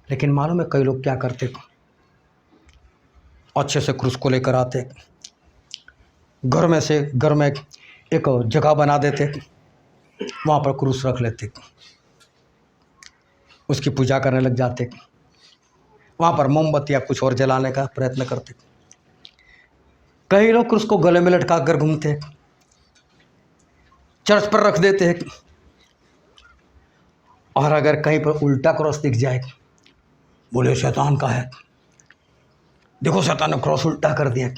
लेकिन मालूम है कई लोग क्या करते, अच्छे से क्रूस को लेकर आते, घर में एक जगह बना देते, वहाँ पर क्रूस रख लेते, उसकी पूजा करने लग जाते, वहाँ पर मोमबत्ती या कुछ और जलाने का प्रयत्न करते। कई लोग क्रूस को गले में लटका कर घूमते, चर्च पर रख देते हैं। और अगर कहीं पर उल्टा क्रॉस दिख जाए, बोले शैतान का है, देखो शैतान ने क्रॉस उल्टा कर दिया।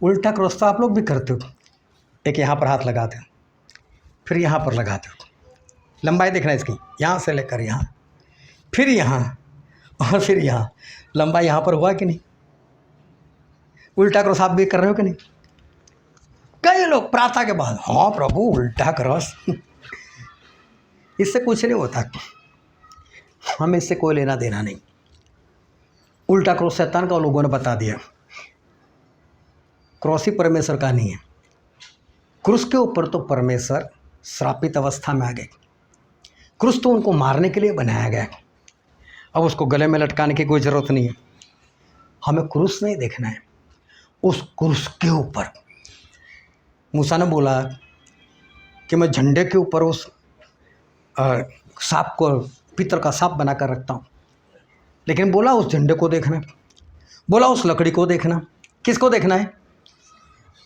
उल्टा क्रॉस तो आप लोग भी करते हो, एक यहाँ पर हाथ लगाते हो, फिर यहाँ पर लगाते हो, लंबाई देखना इसकी, यहाँ से लेकर यहाँ, फिर यहाँ और फिर यहाँ, लंबाई यहाँ पर हुआ कि नहीं? उल्टा क्रॉस आप भी कर रहे हो कि नहीं? कई लोग प्रार्थना के बाद, हाँ प्रभु उल्टा क्रॉस इससे कुछ नहीं होता, हमें इससे कोई लेना देना नहीं। उल्टा क्रॉस शैतान का लोगों ने बता दिया, क्रॉस ही परमेश्वर का नहीं है। क्रूस के ऊपर तो परमेश्वर श्रापित अवस्था में आ गए, क्रूस तो उनको मारने के लिए बनाया गया, अब उसको गले में लटकाने की कोई ज़रूरत नहीं है। हमें क्रूस नहीं देखना है, उस क्रूस के ऊपर मूसा ने बोला कि मैं झंडे के ऊपर उस सांप को, पितर का सांप बनाकर रखता हूँ, लेकिन बोला उस झंडे को देखना, बोला उस लकड़ी को देखना। किसको देखना है?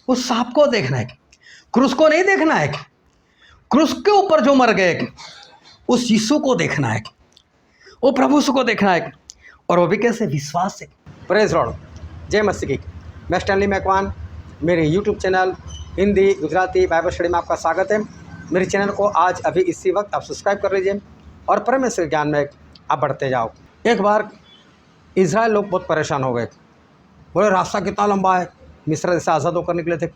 उस सांप को देखना है, क्रूस को नहीं देखना है। क्रूस के ऊपर जो मर गए उस यीशु को देखना है, वो प्रभु यीशु को देखना है, और वो भी कैसे? विश्वास से। प्रेज लॉर्ड, जय मसीह की। मैं स्टैनली मैकवान, मेरे YouTube channel Hindi Gujarati Bible study में आपका स्वागत है। मेरे चैनल को आज अभी इसी वक्त आप सब्सक्राइब कर लीजिए और परमेश्वर ज्ञान में आप बढ़ते जाओ। एक बार इजराइल लोग बहुत परेशान हो गए, बोले रास्ता कितना लंबा है, मिस्र देश से आज़ाद होकर निकले थे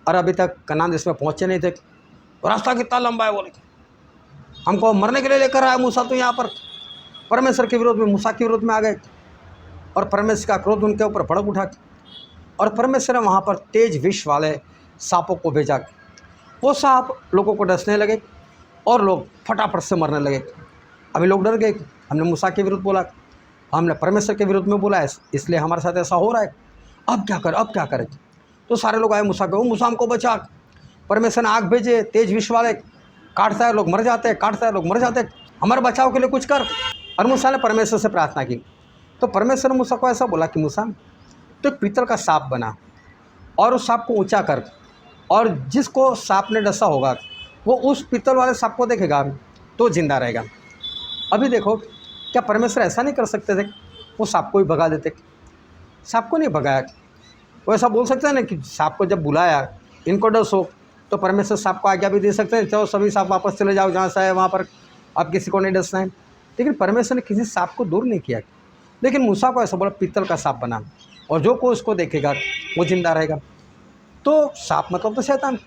और अभी तक कनान देश में पहुँचे नहीं थे, रास्ता कितना लंबा है, बोले हमको मरने के लिए लेकर आया मूसा। तो यहाँ पर परमेश्वर के विरोध में, मूसा के विरोध में आ गए और परमेश्वर का क्रोध उनके ऊपर भड़क उठा और परमेश्वर ने वहाँ पर तेज विष वाले सांपों को भेजा। वो सांप लोगों को डसने लगे और लोग फटाफट से मरने लगे। अभी लोग डर गए, हमने मूसा के विरुद्ध बोला, हमने परमेश्वर के विरुद्ध में बोला है, इसलिए हमारे साथ ऐसा हो रहा है, अब क्या करें, अब क्या करें? तो सारे लोग आए मूसा को, मूसा हमको बचा। परमेश्वर ने आग भेजे, तेज विष वाले, काटता है लोग मर जाते हैं, काटता है लोग मर जाते हैं, हमारे बचाव के लिए कुछ कर। और मूसा ने परमेश्वर से प्रार्थना की, तो परमेश्वर ने मूसा को ऐसा बोला कि मूसा तो एक पीतल का सांप बना और उस सांप को ऊंचा कर, और जिसको सांप ने डसा होगा वो उस पीतल वाले सांप को देखेगा तो जिंदा रहेगा। अभी देखो, क्या परमेश्वर ऐसा नहीं कर सकते थे? वो सांप को ही भगा देते। सांप को नहीं भगाया। वो ऐसा बोल सकते हैं ना कि सांप को जब बुलाया, इनको डसो, तो परमेश्वर सांप को आज्ञा भी दे सकते हैं, चलो सभी सांप वापस चले जाओ जहाँ से है वहाँ पर, अब किसी को नहीं डसना है। लेकिन परमेश्वर ने किसी सांप को दूर नहीं किया, लेकिन मूसा को ऐसा बोला पीतल का सांप बना और जो कोई उसको देखेगा वो जिंदा रहेगा। तो सांप मतलब तो शैतान।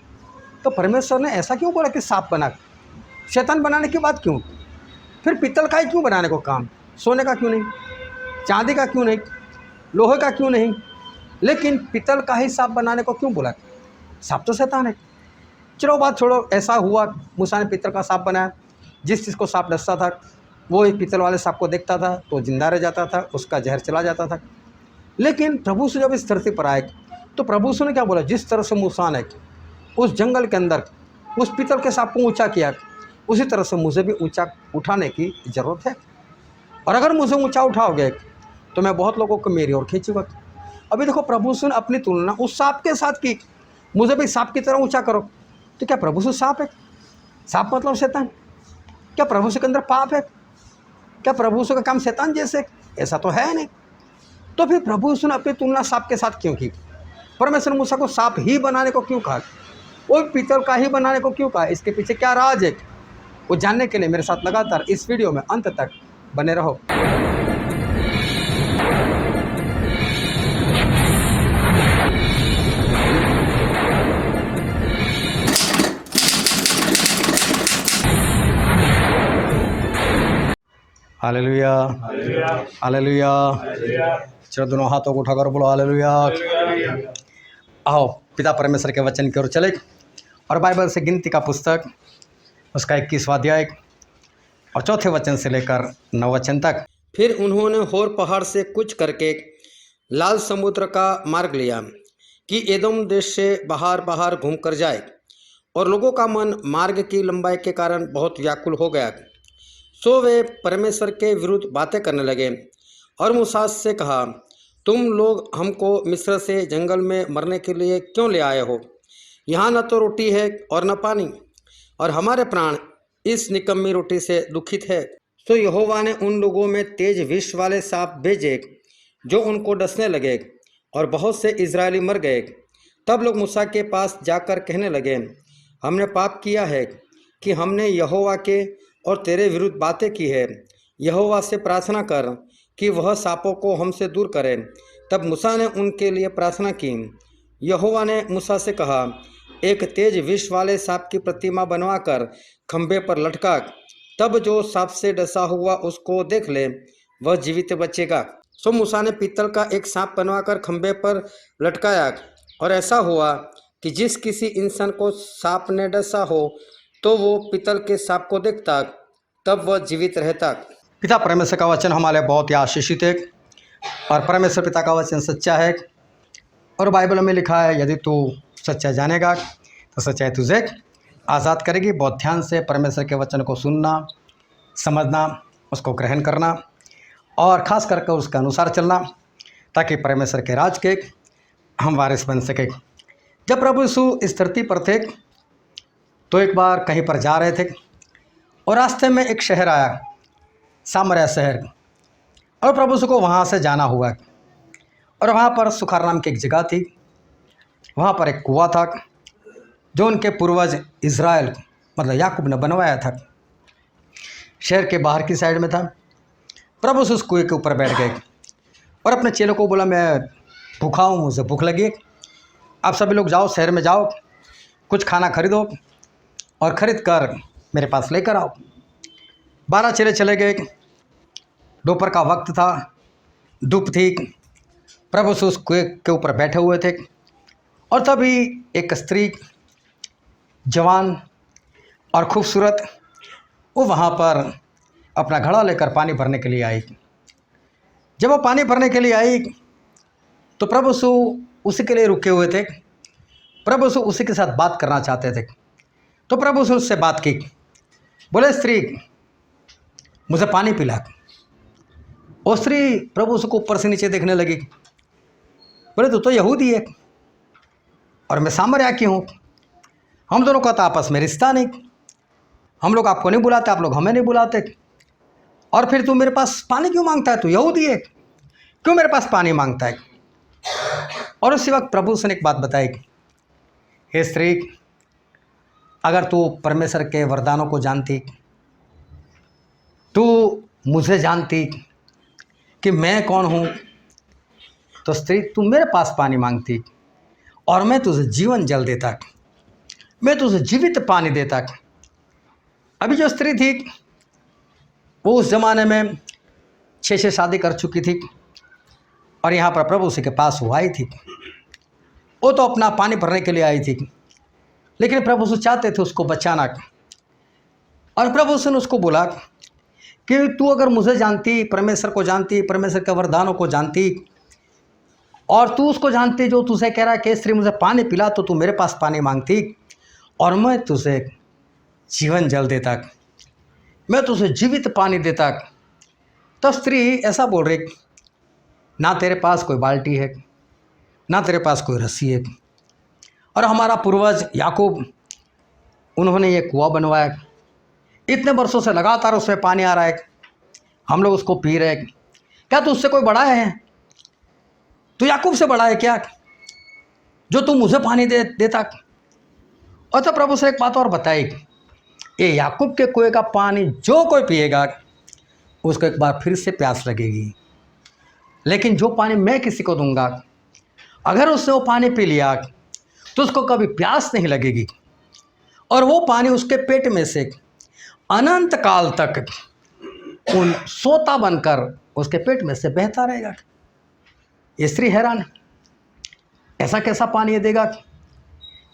तो परमेश्वर ने ऐसा क्यों बोला कि सांप बना? शैतान बनाने की बात क्यों? फिर पीतल का ही क्यों बनाने को काम? सोने का क्यों नहीं? चांदी का क्यों नहीं? लोहे का क्यों नहीं? लेकिन पीतल का ही सांप बनाने को क्यों बोला? सांप तो शैतान है। चलो बात छोड़ो, ऐसा हुआ, मूसा ने पीतल का सांप बनाया, जिस चीज़ को सांप डसता था वो एक पीतल वाले सांप को देखता था तो जिंदा रह जाता था, उसका जहर चला जाता था। लेकिन प्रभु से जब इस धरती पर आए तो प्रभु से ने क्या बोला? जिस तरह से मूसा ने उस जंगल के अंदर उस पीतल के सांप को ऊंचा किया, उसी तरह से मुझे भी ऊंचा उठाने की ज़रूरत है। और अगर मुझे ऊंचा उठाओगे तो मैं बहुत लोगों को मेरी ओर खींचूंगा। अभी देखो, प्रभु से अपनी तुलना उस सांप के साथ की, मुझे भी सांप की तरह ऊंचा करो। तो क्या प्रभु से सांप है? सांप मतलब शैतान। क्या प्रभु से के अंदर पाप है? क्या प्रभु से का काम शैतान जैसे? ऐसा तो है नहीं। तो फिर प्रभु ने अपनी तुलना सांप के साथ क्यों की? परमेश्वर ने मूसा को सांप ही बनाने को क्यों कहा? वो पीतल का ही बनाने को क्यों कहा? इसके पीछे क्या राज है, वो जानने के लिए मेरे साथ लगातार इस वीडियो में अंत तक बने रहो। Hallelujah, hallelujah. चलो दोनों हाथों को उठाकर बोलो हालेलुया। आओ पिता परमेश्वर के वचन की ओर चले और बाइबल से गिनती का पुस्तक उसका 21वां अध्याय और चौथे वचन से लेकर 9 वचन तक। फिर उन्होंने होर पहाड़ से कूच करके लाल समुद्र का मार्ग लिया कि एदोम देश से बाहर बाहर घूम कर जाए, और लोगों का मन मार्ग की लंबाई के कारण बहुत व्याकुल हो गया। सो वे परमेश्वर के विरुद्ध बातें करने लगे और मूसा से कहा, तुम लोग हमको मिस्र से जंगल में मरने के लिए क्यों ले आए हो? यहाँ न तो रोटी है और न पानी, और हमारे प्राण इस निकम्मी रोटी से दुखित है। तो यहोवा ने उन लोगों में तेज विष वाले सांप भेजे जो उनको डसने लगे, और बहुत से इजरायली मर गए। तब लोग मूसा के पास जाकर कहने लगे, हमने पाप किया है कि हमने यहोवा के और तेरे विरुद्ध बातें की है। यहोवा से प्रार्थना कर कि वह सांपों को हमसे दूर करे। तब मूसा ने उनके लिए प्रार्थना की। यहोवा ने मूसा से कहा, एक तेज विष वाले सांप की प्रतिमा बनवाकर खंभे पर लटका, तब जो सांप से डसा हुआ उसको देख ले वह जीवित बचेगा। सो मूसा ने पीतल का एक सांप बनवाकर खंभे पर लटकाया, और ऐसा हुआ कि जिस किसी इंसान को सांप ने डसा हो तो वो पीतल के सांप को देखता, तब वह जीवित रहता। पिता परमेश्वर का वचन हमारे बहुत ही आशीषित है, और परमेश्वर पिता का वचन सच्चा है। और बाइबल में लिखा है, यदि तू सच्चाई जानेगा तो सच्चाई तुझे आज़ाद करेगी। बहुत ध्यान से परमेश्वर के वचन को सुनना, समझना, उसको ग्रहण करना, और ख़ास करके उसके अनुसार चलना, ताकि परमेश्वर के राज के हम वारिस बन सके। जब प्रभु यीशु इस धरती पर थे तो एक बार कहीं पर जा रहे थे, और रास्ते में एक शहर आया, सामरिया शहर, और प्रभु यीशु को वहाँ से जाना हुआ। और वहाँ पर सुखार नाम की एक जगह थी। वहाँ पर एक कुआं था जो उनके पूर्वज इज़राइल मतलब याकूब ने बनवाया था। शहर के बाहर की साइड में था। प्रभु यीशु उस कुएं के ऊपर बैठ गए और अपने चेलों को बोला, मैं भूखा हूँ, मुझे भूख लगी है, आप सभी लोग जाओ, शहर में जाओ, कुछ खाना खरीदो और ख़रीद कर मेरे पास लेकर आओ। 12 चेले चले गए। दोपहर का वक्त था, धूप थी। प्रभु यीशु उस कुएं के ऊपर बैठे हुए थे, और तभी एक स्त्री, जवान और खूबसूरत, वो वहाँ पर अपना घड़ा लेकर पानी भरने के लिए आई। जब वो पानी भरने के लिए आई तो प्रभु यीशु उसी के लिए रुके हुए थे। प्रभु यीशु उसी के साथ बात करना चाहते थे। तो प्रभु यीशु उससे बात की, बोले, स्त्री मुझे पानी पिला। वो स्त्री प्रभु यीशु को ऊपर से नीचे देखने लगी। बोले, तू तो यहूदी है और मैं सामरिया की हूँ, हम दोनों का तो आपस में रिश्ता नहीं, हम लोग आपको नहीं बुलाते, आप लोग हमें नहीं बुलाते, और फिर तू मेरे पास पानी क्यों मांगता है? तू यहूदी है, क्यों मेरे पास पानी मांगता है? और उसी वक्त प्रभु से ने एक बात बताई, हे स्त्री, अगर तू परमेश्वर के वरदानों को जानती, तू मुझे जानती कि मैं कौन हूँ, तो स्त्री तू मेरे पास पानी मांगती और मैं तुझे जीवन जल देता, मैं तुझे जीवित पानी देता। अभी जो स्त्री थी वो उस ज़माने में 6 शादी कर चुकी थी, और यहाँ पर प्रभु उसी के पास वो आई थी। वो तो अपना पानी भरने के लिए आई थी, लेकिन प्रभु से चाहते थे उसको बचाना। और प्रभु से ने उसको बोला कि तू अगर मुझे जानती, परमेश्वर को जानती, परमेश्वर के वरदानों को जानती, और तू उसको जानती जो तुझे कह रहा है कि स्त्री मुझे पानी पिला, तो तू मेरे पास पानी मांगती और मैं तुझे जीवन जल देता, मैं तुझे जीवित पानी देता। तो स्त्री ऐसा बोल रही, ना तेरे पास कोई बाल्टी है, ना तेरे पास कोई रस्सी है, और हमारा पूर्वज याकूब, उन्होंने ये कुआं बनवाया, इतने वर्षों से लगातार उसमें पानी आ रहा है, हम लोग उसको पी रहे। क्या तू उससे कोई बड़ा है? तू याकूब से बड़ा है क्या, जो तू मुझे पानी देता? और तो प्रभु से एक बात और बताई, ये याकूब के कुएं का पानी जो कोई पिएगा उसको एक बार फिर से प्यास लगेगी, लेकिन जो पानी मैं किसी को दूंगा, अगर उसने वो पानी पी लिया तो उसको कभी प्यास नहीं लगेगी, और वो पानी उसके पेट में से अनंत काल तक उन सोता बनकर उसके पेट में से बहता रहेगा। ये स्त्री हैरान, ऐसा कैसा पानी ये देगा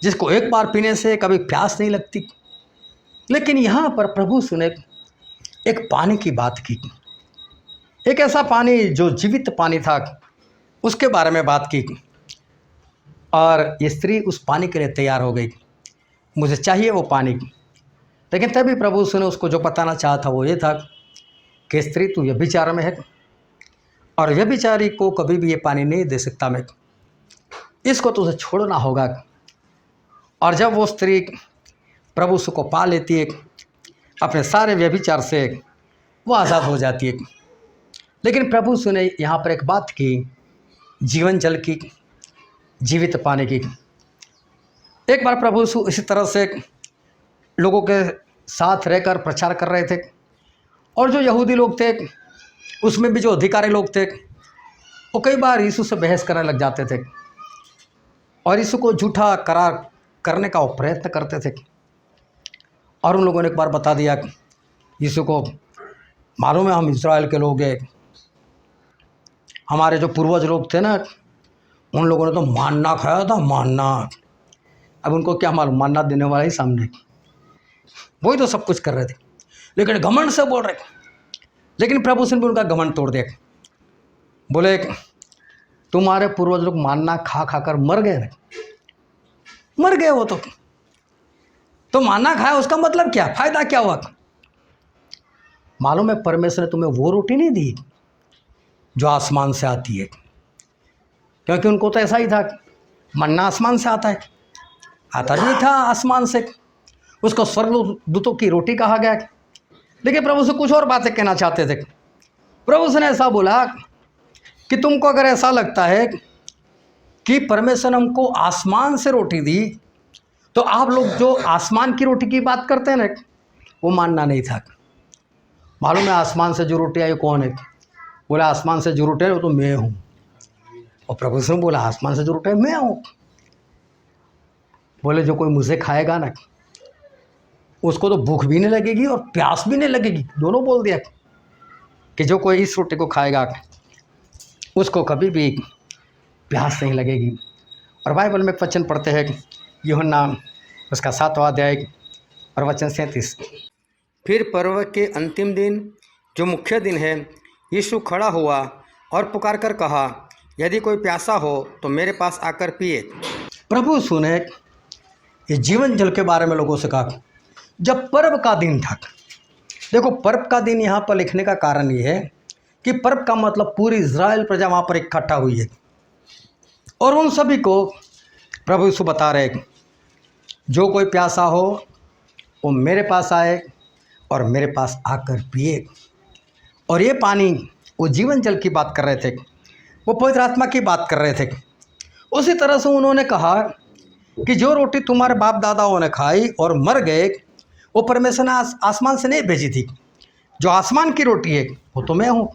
जिसको एक बार पीने से कभी प्यास नहीं लगती? लेकिन यहाँ पर प्रभु सुने एक पानी की बात की, एक ऐसा पानी जो जीवित पानी था उसके बारे में बात की। और ये स्त्री उस पानी के लिए तैयार हो गई, मुझे चाहिए वो पानी। लेकिन तभी प्रभु यीशु ने उसको जो बताना चाहा था वो ये था कि स्त्री तू व्यभिचार में है और व्यभिचारी को कभी भी ये पानी नहीं दे सकता मैं, इसको तुझे छोड़ना होगा। और जब वो स्त्री प्रभु यीशु को पा लेती है, अपने सारे व्यभिचार से वो आज़ाद हो जाती है। लेकिन प्रभु यीशु ने यहाँ पर एक बात की, जीवन जल की, जीवित पानी की। एक बार प्रभु यीशु इसी तरह से लोगों के साथ रहकर प्रचार कर रहे थे, और जो यहूदी लोग थे उसमें भी जो अधिकारी लोग थे वो कई बार यीशु से बहस करने लग जाते थे और यीशु को झूठा करार करने का वो प्रयत्न करते थे। और उन लोगों ने एक बार बता दिया यीशु को, मालूम है हम इज़राइल के लोग हैं, हमारे जो पूर्वज लोग थे ना उन लोगों ने तो मान्ना खाया था, मान्ना। अब उनको क्या मालूम, मान्ना देने वाला ही सामने, वही तो सब कुछ कर रहे थे, लेकिन घमंड से बोल रहे। लेकिन प्रभु ने भी उनका घमंड तोड़ दिया, बोले तुम्हारे पूर्वज लोग मान्ना खा खा कर मर गए, मर गए वो तो मान्ना खाया उसका मतलब क्या, फायदा क्या हुआ? मालूम है परमेश्वर ने तुम्हें वो रोटी नहीं दी जो आसमान से आती है, क्योंकि उनको तो ऐसा ही था, मन्ना आसमान से आता है, आता नहीं था आसमान से, उसको स्वर्गदूतों की रोटी कहा गया। लेकिन प्रभु से कुछ और बातें कहना चाहते थे। प्रभु ने ऐसा बोला कि तुमको अगर ऐसा लगता है कि परमेश्वर ने हमको आसमान से रोटी दी, तो आप लोग जो आसमान की रोटी की बात करते हैं ना, वो मानना नहीं था। मालूम है आसमान से जो रोटी आई कौन है? बोला आसमान से जो रोटी है वो तो मैं हूँ। और प्रभु ने बोला आसमान से जो रोटी है मैं हूँ। बोले जो कोई मुझे खाएगा ना उसको तो भूख भी नहीं लगेगी और प्यास भी नहीं लगेगी, दोनों बोल दिया कि जो कोई इस रोटी को खाएगा उसको कभी भी प्यास नहीं लगेगी। और बाइबल में एक वचन पढ़ते हैं यूहन्ना उसका 7वां अध्याय और वचन 37। फिर पर्व के अंतिम दिन जो मुख्य दिन है, यीशु खड़ा हुआ और पुकार कर कहा, यदि कोई प्यासा हो तो मेरे पास आकर पिए। प्रभु सुने ये जीवन जल के बारे में लोगों से कहा जब पर्व का दिन था। देखो पर्व का दिन यहाँ पर लिखने का कारण ये है कि पर्व का मतलब पूरी इज़राइल प्रजा वहाँ पर इकट्ठा हुई है और उन सभी को प्रभु यीशु बता रहे जो कोई प्यासा हो वो मेरे पास आए और मेरे पास आकर पिए। और ये पानी वो जीवन जल की बात कर रहे थे, वो पवित्र आत्मा की बात कर रहे थे। उसी तरह से उन्होंने कहा कि जो रोटी तुम्हारे बाप दादाओं ने खाई और मर गए वो परमेश्वर ने आसमान से नहीं भेजी थी, जो आसमान की रोटी है वो तो मैं हूँ।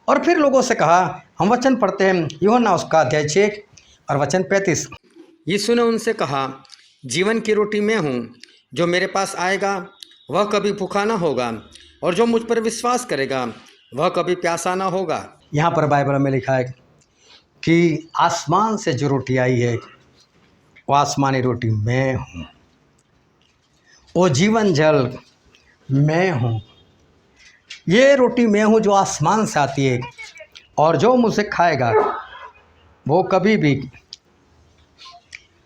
और फिर लोगों से कहा, हम वचन पढ़ते हैं यूहन्ना उसका अध्याय 6 और वचन 35। यीशु ने उनसे कहा, जीवन की रोटी मैं हूँ, जो मेरे पास आएगा वह कभी भूखा ना होगा और जो मुझ पर विश्वास करेगा वह कभी प्यासा ना होगा। यहाँ पर बाइबल में लिखा है कि आसमान से जो रोटी आई है वो आसमानी रोटी मैं हूँ, वो जीवन जल मैं हूँ। ये रोटी मैं हूँ जो आसमान से आती है और जो मुझसे खाएगा वो कभी भी,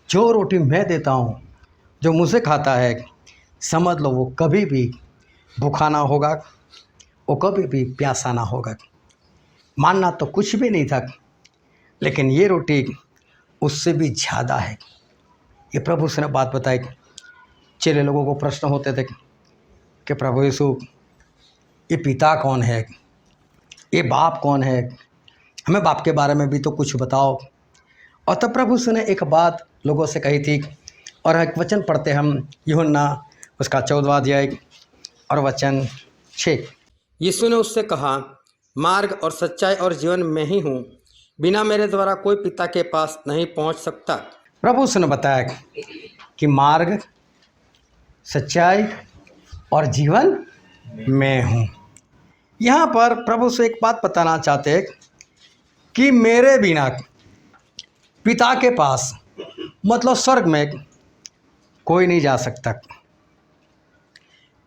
जो रोटी मैं देता हूँ जो मुझसे खाता है समझ लो वो कभी भी भूखा ना होगा, वो कभी भी प्यासा ना होगा। मानना तो कुछ भी नहीं था, लेकिन ये रोटी उससे भी ज़्यादा है। ये प्रभु से ने बात बताई। चेले लोगों को प्रश्न होते थे कि प्रभु यीशु ये पिता कौन है, ये बाप कौन है, हमें बाप के बारे में भी तो कुछ बताओ। और तब प्रभु यीशु ने एक बात लोगों से कही थी और एक वचन पढ़ते हम यूहन्ना उसका 14वां अध्याय और वचन 6। यीशु ने उससे कहा, मार्ग और सच्चाई और जीवन मैं ही हूँ, बिना मेरे द्वारा कोई पिता के पास नहीं पहुँच सकता। प्रभु यीशु ने बताया कि मार्ग सच्चाई और जीवन मैं हूँ। यहाँ पर प्रभु से एक बात बताना चाहते हैं कि मेरे बिना पिता के पास मतलब स्वर्ग में कोई नहीं जा सकता।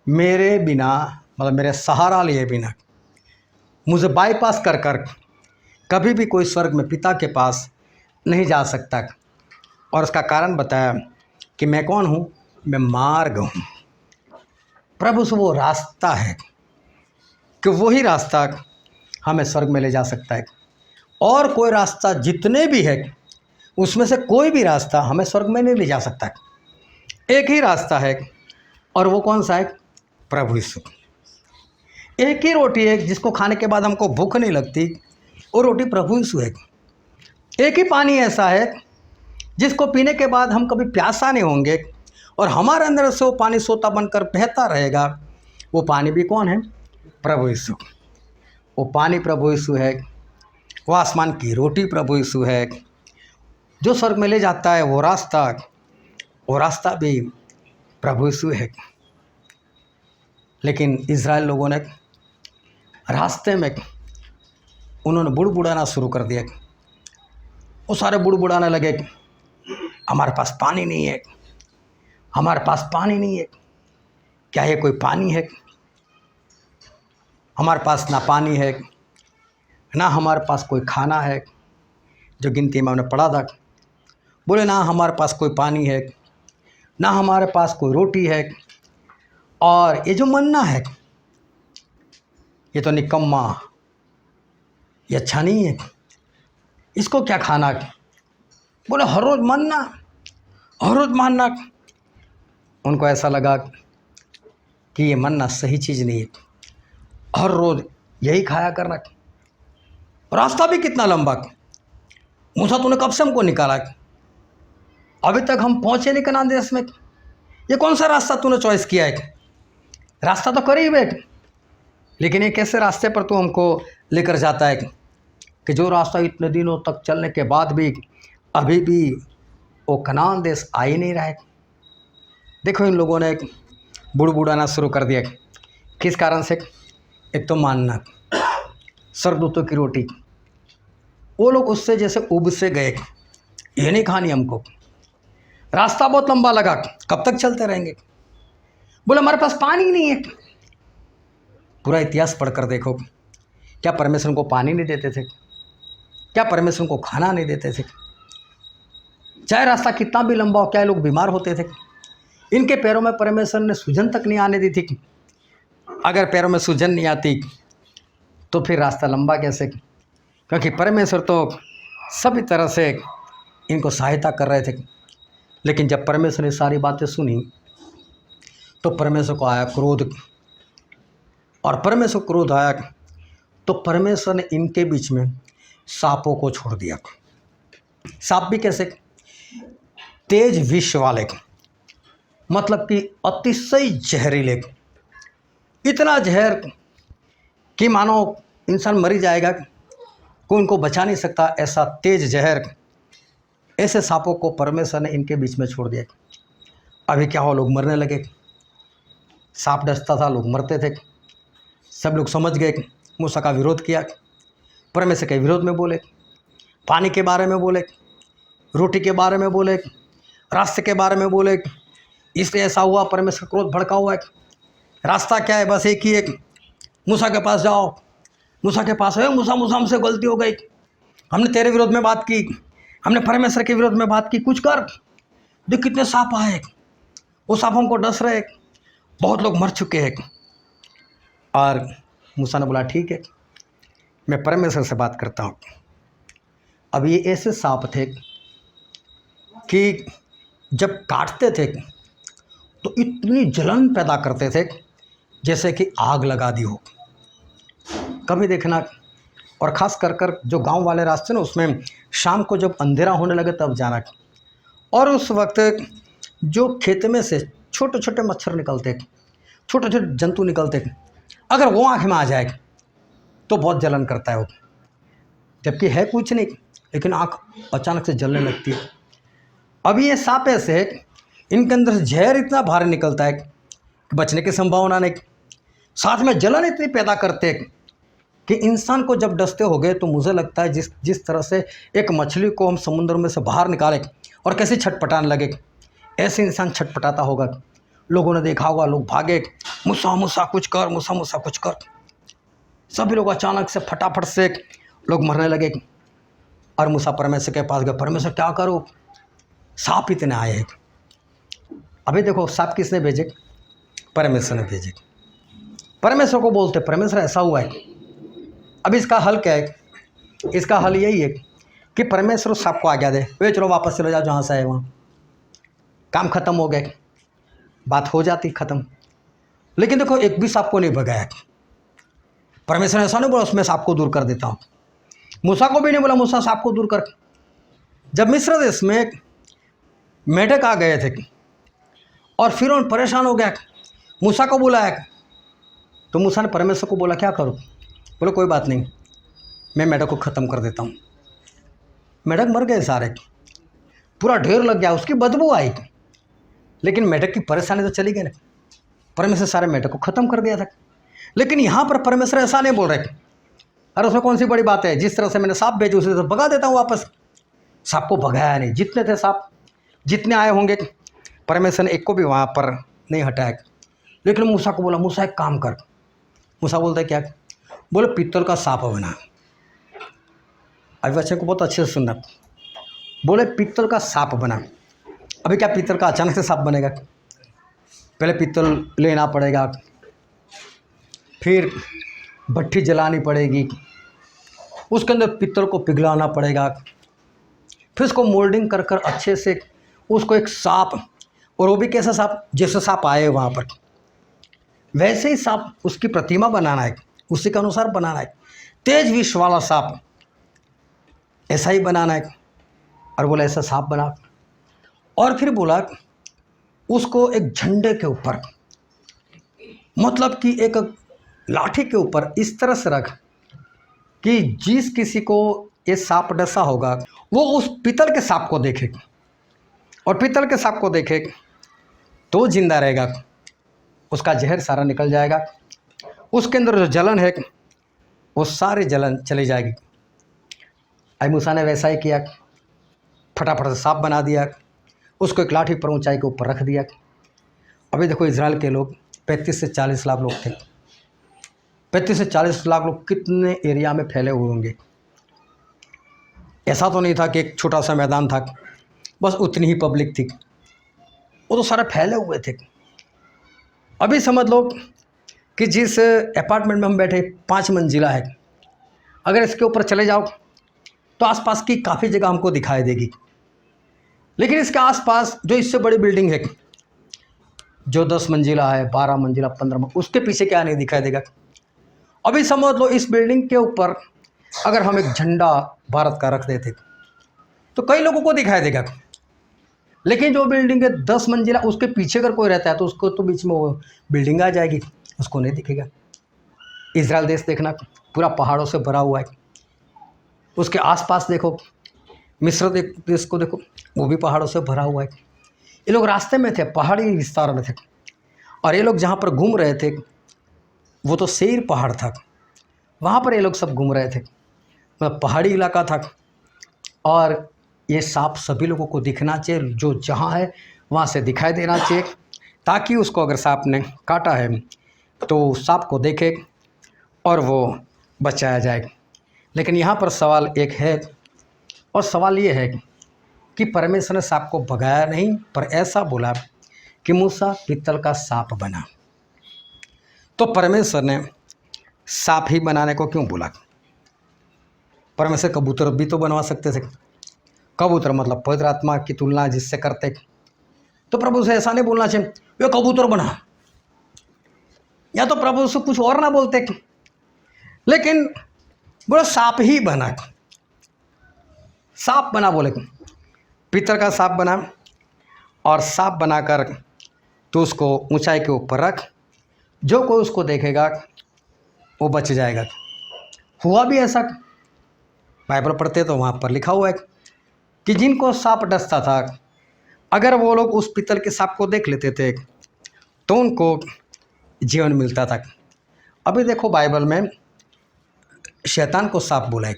मेरे बिना मतलब मेरे सहारा लिए बिना मुझे बाईपास कर कर कभी भी कोई स्वर्ग में पिता के पास नहीं जा सकता। और उसका कारण बताया कि मैं कौन हूँ, मैं मार्ग हूँ। प्रभु से वो रास्ता है कि वही रास्ता हमें स्वर्ग में ले जा सकता है। और कोई रास्ता जितने भी है उसमें से कोई भी रास्ता हमें स्वर्ग में नहीं ले जा सकता। एक ही रास्ता है, और वो कौन सा है? प्रभु यीशु। एक ही रोटी है जिसको खाने के बाद हमको भूख नहीं लगती, वो रोटी प्रभु यीशु है। एक ही पानी ऐसा है जिसको पीने के बाद हम कभी प्यासा नहीं होंगे, और हमारे अंदर से वो पानी सोता बनकर बहता रहेगा। वो पानी भी कौन है? प्रभु यीशु। वो पानी प्रभु यीशु है, वो आसमान की रोटी प्रभु यीशु है। जो स्वर्ग में ले जाता है वो रास्ता भी प्रभु यीशु है। लेकिन इज़राइल लोगों ने रास्ते में उन्होंने बुड़बुड़ाना शुरू कर दिया। वो सारे बुड़बुड़ाने लगे, हमारे पास पानी नहीं है, हमारे पास पानी नहीं है। क्या ये कोई पानी है? हमारे पास ना पानी है, ना हमारे पास कोई खाना है। जो गिनती में हमने पढ़ा था, बोले ना हमारे पास कोई पानी है, ना हमारे पास कोई रोटी है, और ये जो मन्ना है ये तो निकम्मा, ये अच्छा नहीं है, इसको क्या खाना? बोले हर रोज़ मन्ना, हर रोज़ मानना। उनको ऐसा लगा कि ये मन्ना सही चीज़ नहीं है, हर रोज़ यही खाया करना। रास्ता भी कितना लंबा, मूसा तूने कब से हमको निकाला, अभी तक हम पहुँचे नहीं कनान देश में। ये कौन सा रास्ता तूने चॉइस किया है? रास्ता तो करीब है, लेकिन ये कैसे रास्ते पर तू हमको लेकर जाता है कि जो रास्ता इतने दिनों तक चलने के बाद भी अभी भी वो कनान देश आ ही नहीं रहा है। देखो इन लोगों ने बुड़बुड़ाना शुरू कर दिया। किस कारण से? एक तो मानना, सरदूतों की रोटी, वो लोग उससे जैसे उब से गए, ये नहीं खानी हमको। रास्ता बहुत लंबा लगा, कब तक चलते रहेंगे? बोले हमारे पास पानी नहीं है। पूरा इतिहास पढ़कर देखो, क्या परमेश्वर को पानी नहीं देते थे? क्या परमेश्वर को खाना नहीं देते थे? चाहे रास्ता कितना भी लंबा हो, क्या लोग बीमार होते थे? इनके पैरों में परमेश्वर ने सूजन तक नहीं आने दी थी। अगर पैरों में सूजन नहीं आती तो फिर रास्ता लंबा कैसे? क्योंकि परमेश्वर तो सभी तरह से इनको सहायता कर रहे थे। लेकिन जब परमेश्वर ने सारी बातें सुनी तो परमेश्वर को आया क्रोध, और परमेश्वर को क्रोध आया तो परमेश्वर ने इनके बीच में सांपों को छोड़ दिया। सांप भी कैसे? तेज विष वाले, मतलब कि अतिशय जहरीले, इतना जहर कि मानो इंसान मर ही जाएगा, कोई उनको बचा नहीं सकता, ऐसा तेज जहर। ऐसे सांपों को परमेश्वर ने इनके बीच में छोड़ दिया। अभी क्या हो, लोग मरने लगे। सांप डसता था, लोग मरते थे। सब लोग समझ गए, मूसा का विरोध किया, परमेश्वर के विरोध में बोले, पानी के बारे में बोले, रोटी के बारे में बोले, रास्ते के बारे में बोले। इसलिए ऐसा हुआ, परमेश्वर क्रोध भड़का हुआ है। रास्ता क्या है? बस एक ही एक, मूसा के पास जाओ, मूसा के पास है। मूसा हमसे गलती हो गई, हमने तेरे विरोध में बात की, हमने परमेश्वर के विरोध में बात की, कुछ कर। देख कितने सांप आए, वो सांप हमको डस रहे, बहुत लोग मर चुके हैं। और मूसा ने बोला ठीक है, मैं परमेश्वर से बात करता हूँ। अब ये ऐसे सांप थे कि जब काटते थे तो इतनी जलन पैदा करते थे जैसे कि आग लगा दी हो। कभी देखना, और ख़ास कर जो गांव वाले रास्ते ना, उसमें शाम को जब अंधेरा होने लगे तब जाना। और उस वक्त जो खेत में से छोटे छोटे मच्छर निकलते, छोटे छोटे जंतु निकलते, अगर वो आँख में आ जाए तो बहुत जलन करता है वो। जबकि है कुछ नहीं, लेकिन आँख अचानक से जलने लगती है। अभी ये सांप ऐसे, इनके अंदर से जहर इतना भारी निकलता है कि बचने की संभावना नहीं। साथ में जलन इतनी पैदा करते कि इंसान को जब डसते हो गए तो मुझे लगता है जिस तरह से एक मछली को हम समुद्र में से बाहर निकालें और कैसे छटपटाने लगे, ऐसे इंसान छटपटाता होगा। लोगों ने देखा होगा, लोग भागे, मूसा मूसा कुछ कर, मूसा मूसा कुछ कर। सभी लोग अचानक से फटाफट से लोग मरने लगे। और मूसा परमेश्वर के पास गए, परमेश्वर क्या करो, सांप इतने आए हैं। अभी देखो सांप किसने भेजे? परमेश्वर ने भेजे। परमेश्वर को बोलते, परमेश्वर ऐसा हुआ है। अब इसका हल क्या है? इसका हल यही है कि परमेश्वर उस सांप को आज्ञा दे, वे चलो वापस चले जाओ जहाँ से आए वहाँ, काम खत्म हो गए, बात हो जाती खत्म। लेकिन देखो एक भी सांप को नहीं भगाया। परमेश्वर ने ऐसा नहीं बोला उसमें सांप को दूर कर देता हूँ। मूसा को भी नहीं बोला मूसा सांप को दूर कर। जब मिस्र देश में मेढक आ गए थे और फिर उन परेशान हो गया, मूसा को बुलाया, तो मूसा ने परमेश्वर को बोला क्या करूँ? बोलो कोई बात नहीं, मैं मेढक को ख़त्म कर देता हूँ। मेढक मर गए सारे, पूरा ढेर लग गया, उसकी बदबू आई, लेकिन मेढक की परेशानी तो चली गई ना। परमेश्वर सारे मेढक को ख़त्म कर दिया था। लेकिन यहाँ पर परमेश्वर ऐसा नहीं बोल रहे, अरे उसमें कौन सी बड़ी बात है, जिस तरह से मैंने सांप भेजे उसी तरह से भगा देता हूँ वापस। सांप को भगाया नहीं, जितने थे सांप, जितने आए होंगे, परमेश्वर ने एक को भी वहाँ पर नहीं हटाया। लेकिन मूसा को बोला मूसा एक काम कर। मूसा बोलता है क्या? बोले पीतल का सांप बना। अभी बच्चे को बहुत अच्छे से सुनना। बोले पीतल का सांप बना। अभी क्या पीतल का अचानक से सांप बनेगा? पहले पीतल लेना पड़ेगा, फिर भट्टी जलानी पड़ेगी, उसके अंदर पीतल को पिघलाना पड़ेगा, फिर उसको मोल्डिंग कर कर अच्छे से उसको एक सांप, और वो भी कैसा सांप? जैसे सांप आए वहाँ पर वैसे ही सांप, उसकी प्रतिमा बनाना है, उसी के अनुसार बनाना है, तेज विष वाला सांप ऐसा ही बनाना है। और बोला ऐसा सांप बना। और फिर बोला उसको एक झंडे के ऊपर, मतलब कि एक लाठी के ऊपर इस तरह से रख कि जिस किसी को ये सांप डसा होगा वो उस पीतल के सांप को देखे, और पीतल के सांप को देखे तो जिंदा रहेगा, उसका जहर सारा निकल जाएगा, उसके अंदर जो जलन है वो सारी जलन चली जाएगी। आई मूसा ने वैसा ही किया, फटाफट से सांप बना दिया, उसको एक लाठी पर ऊंचाई के ऊपर रख दिया। अभी देखो इजराइल के लोग 35 से 40 लाख लोग थे। 35 से 40 लाख लोग कितने एरिया में फैले हुए होंगे। ऐसा तो नहीं था कि एक छोटा सा मैदान था, बस उतनी ही पब्लिक थी, वो तो सारे फैले हुए थे। अभी समझ लो कि जिस अपार्टमेंट में हम बैठे 5 मंजिला है, अगर इसके ऊपर चले जाओ तो आसपास की काफ़ी जगह हमको दिखाई देगी। लेकिन इसके आसपास जो इससे बड़ी बिल्डिंग है, जो 10 मंजिला है, 12 मंजिला, 15 मंजिला, उसके पीछे क्या नहीं दिखाई देगा। अभी समझ लो इस बिल्डिंग के ऊपर अगर हम एक झंडा भारत का रख देते तो कई लोगों को दिखाई देगा। लेकिन जो बिल्डिंग है 10 मंजिला, उसके पीछे अगर कोई रहता है तो उसको तो बीच में वो बिल्डिंग आ जाएगी, उसको नहीं दिखेगा। इजराइल देश देखना पूरा पहाड़ों से भरा हुआ है, उसके आसपास देखो मिस्र देश को देखो, वो भी पहाड़ों से भरा हुआ है। ये लोग रास्ते में थे, पहाड़ी विस्तार में थे, और ये लोग जहाँ पर घूम रहे थे वो तो सेर पहाड़ था, वहाँ पर ये लोग सब घूम रहे थे, मतलब पहाड़ी इलाका था। और ये सांप सभी लोगों को दिखना चाहिए, जो जहाँ है वहाँ से दिखाई देना चाहिए, ताकि उसको अगर सांप ने काटा है तो सांप को देखे और वो बचाया जाए। लेकिन यहाँ पर सवाल एक है, और सवाल ये है कि परमेश्वर ने सांप को भगाया नहीं, पर ऐसा बोला कि मूसा पीतल का सांप बना। तो परमेश्वर ने सांप ही बनाने को क्यों बोला? परमेश्वर कबूतर भी तो बनवा सकते थे। कबूतर मतलब पवित्र आत्मा की तुलना जिससे करते, तो प्रभु से ऐसा नहीं बोलना चाहिए वे कबूतर बना, या तो प्रभु से कुछ और ना बोलते, लेकिन बोले सांप ही बना। सांप बना बोले, पीतल का सांप बना, और सांप बनाकर तो उसको ऊंचाई के ऊपर रख, जो कोई उसको देखेगा वो बच जाएगा। हुआ भी ऐसा, बाइबल पढ़ते तो वहाँ पर लिखा हुआ है कि जिनको सांप डसता था, अगर वो लोग उस पीतल के सांप को देख लेते थे तो उनको जीवन मिलता था। अभी देखो बाइबल में शैतान को सांप बोला है,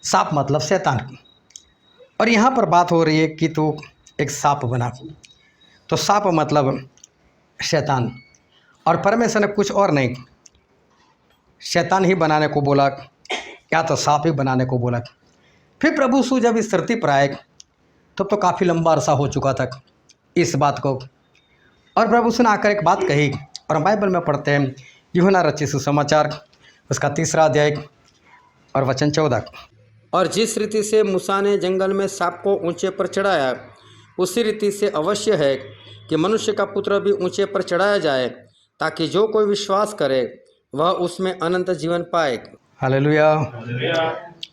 सांप मतलब शैतान, और यहाँ पर बात हो रही है कि तू एक सांप बना। तो सांप मतलब शैतान, और परमेश्वर ने कुछ और नहीं, शैतान ही बनाने को बोला या तो सांप ही बनाने को बोला। फिर प्रभु यीशु जब इस धरती पर आए तब तो काफ़ी लंबा अरसा हो चुका था इस बात को, और प्रभु यीशु ने आकर एक बात कही, और हम बाइबल में पढ़ते हैं यूहन्ना रचित सुसमाचार उसका 3 अध्याय और वचन 14। और जिस रीति से मूसा ने जंगल में सांप को ऊंचे पर चढ़ाया, उसी रीति से अवश्य है कि मनुष्य का पुत्र भी ऊंचे पर चढ़ाया जाए, ताकि जो कोई विश्वास करे वह उसमें अनंत जीवन पाए। Hallelujah,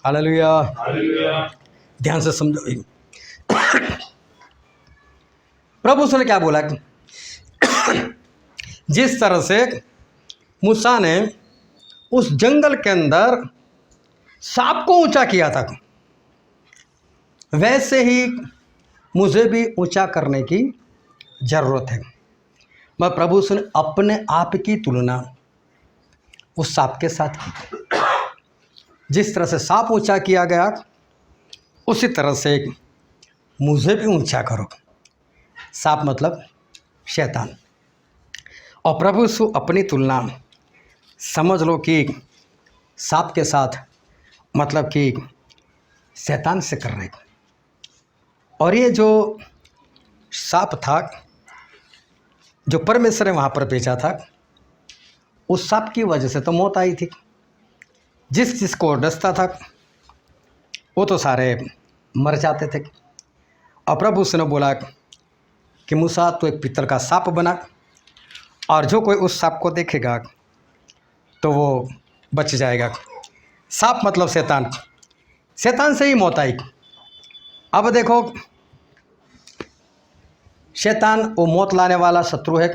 hallelujah. ध्यान से समझो। प्रभु यीशु ने क्या बोला? जिस तरह से मूसा ने उस जंगल के अंदर सांप को ऊंचा किया था, वैसे ही मुझे भी ऊंचा करने की ज़रूरत है। मैं प्रभु यीशु ने अपने आप की तुलना उस सांप के साथ की। जिस तरह से सांप ऊंचा किया गया, उसी तरह से मुझे भी ऊंचा करो। सांप मतलब शैतान, और प्रभु यीशु अपनी तुलना समझ लो कि सांप के साथ मतलब कि शैतान से कर रहे। और ये जो सांप था जो परमेश्वर ने वहाँ पर भेजा था, उस सांप की वजह से तो मौत आई थी। जिसको डसता था वो तो सारे मर जाते थे। और प्रभु उसने बोला कि मूसा तो एक पीतल का सांप बना, और जो कोई उस सांप को देखेगा तो वो बच जाएगा। सांप मतलब शैतान, शैतान से ही मौत आई। अब देखो, शैतान वो मौत लाने वाला शत्रु है।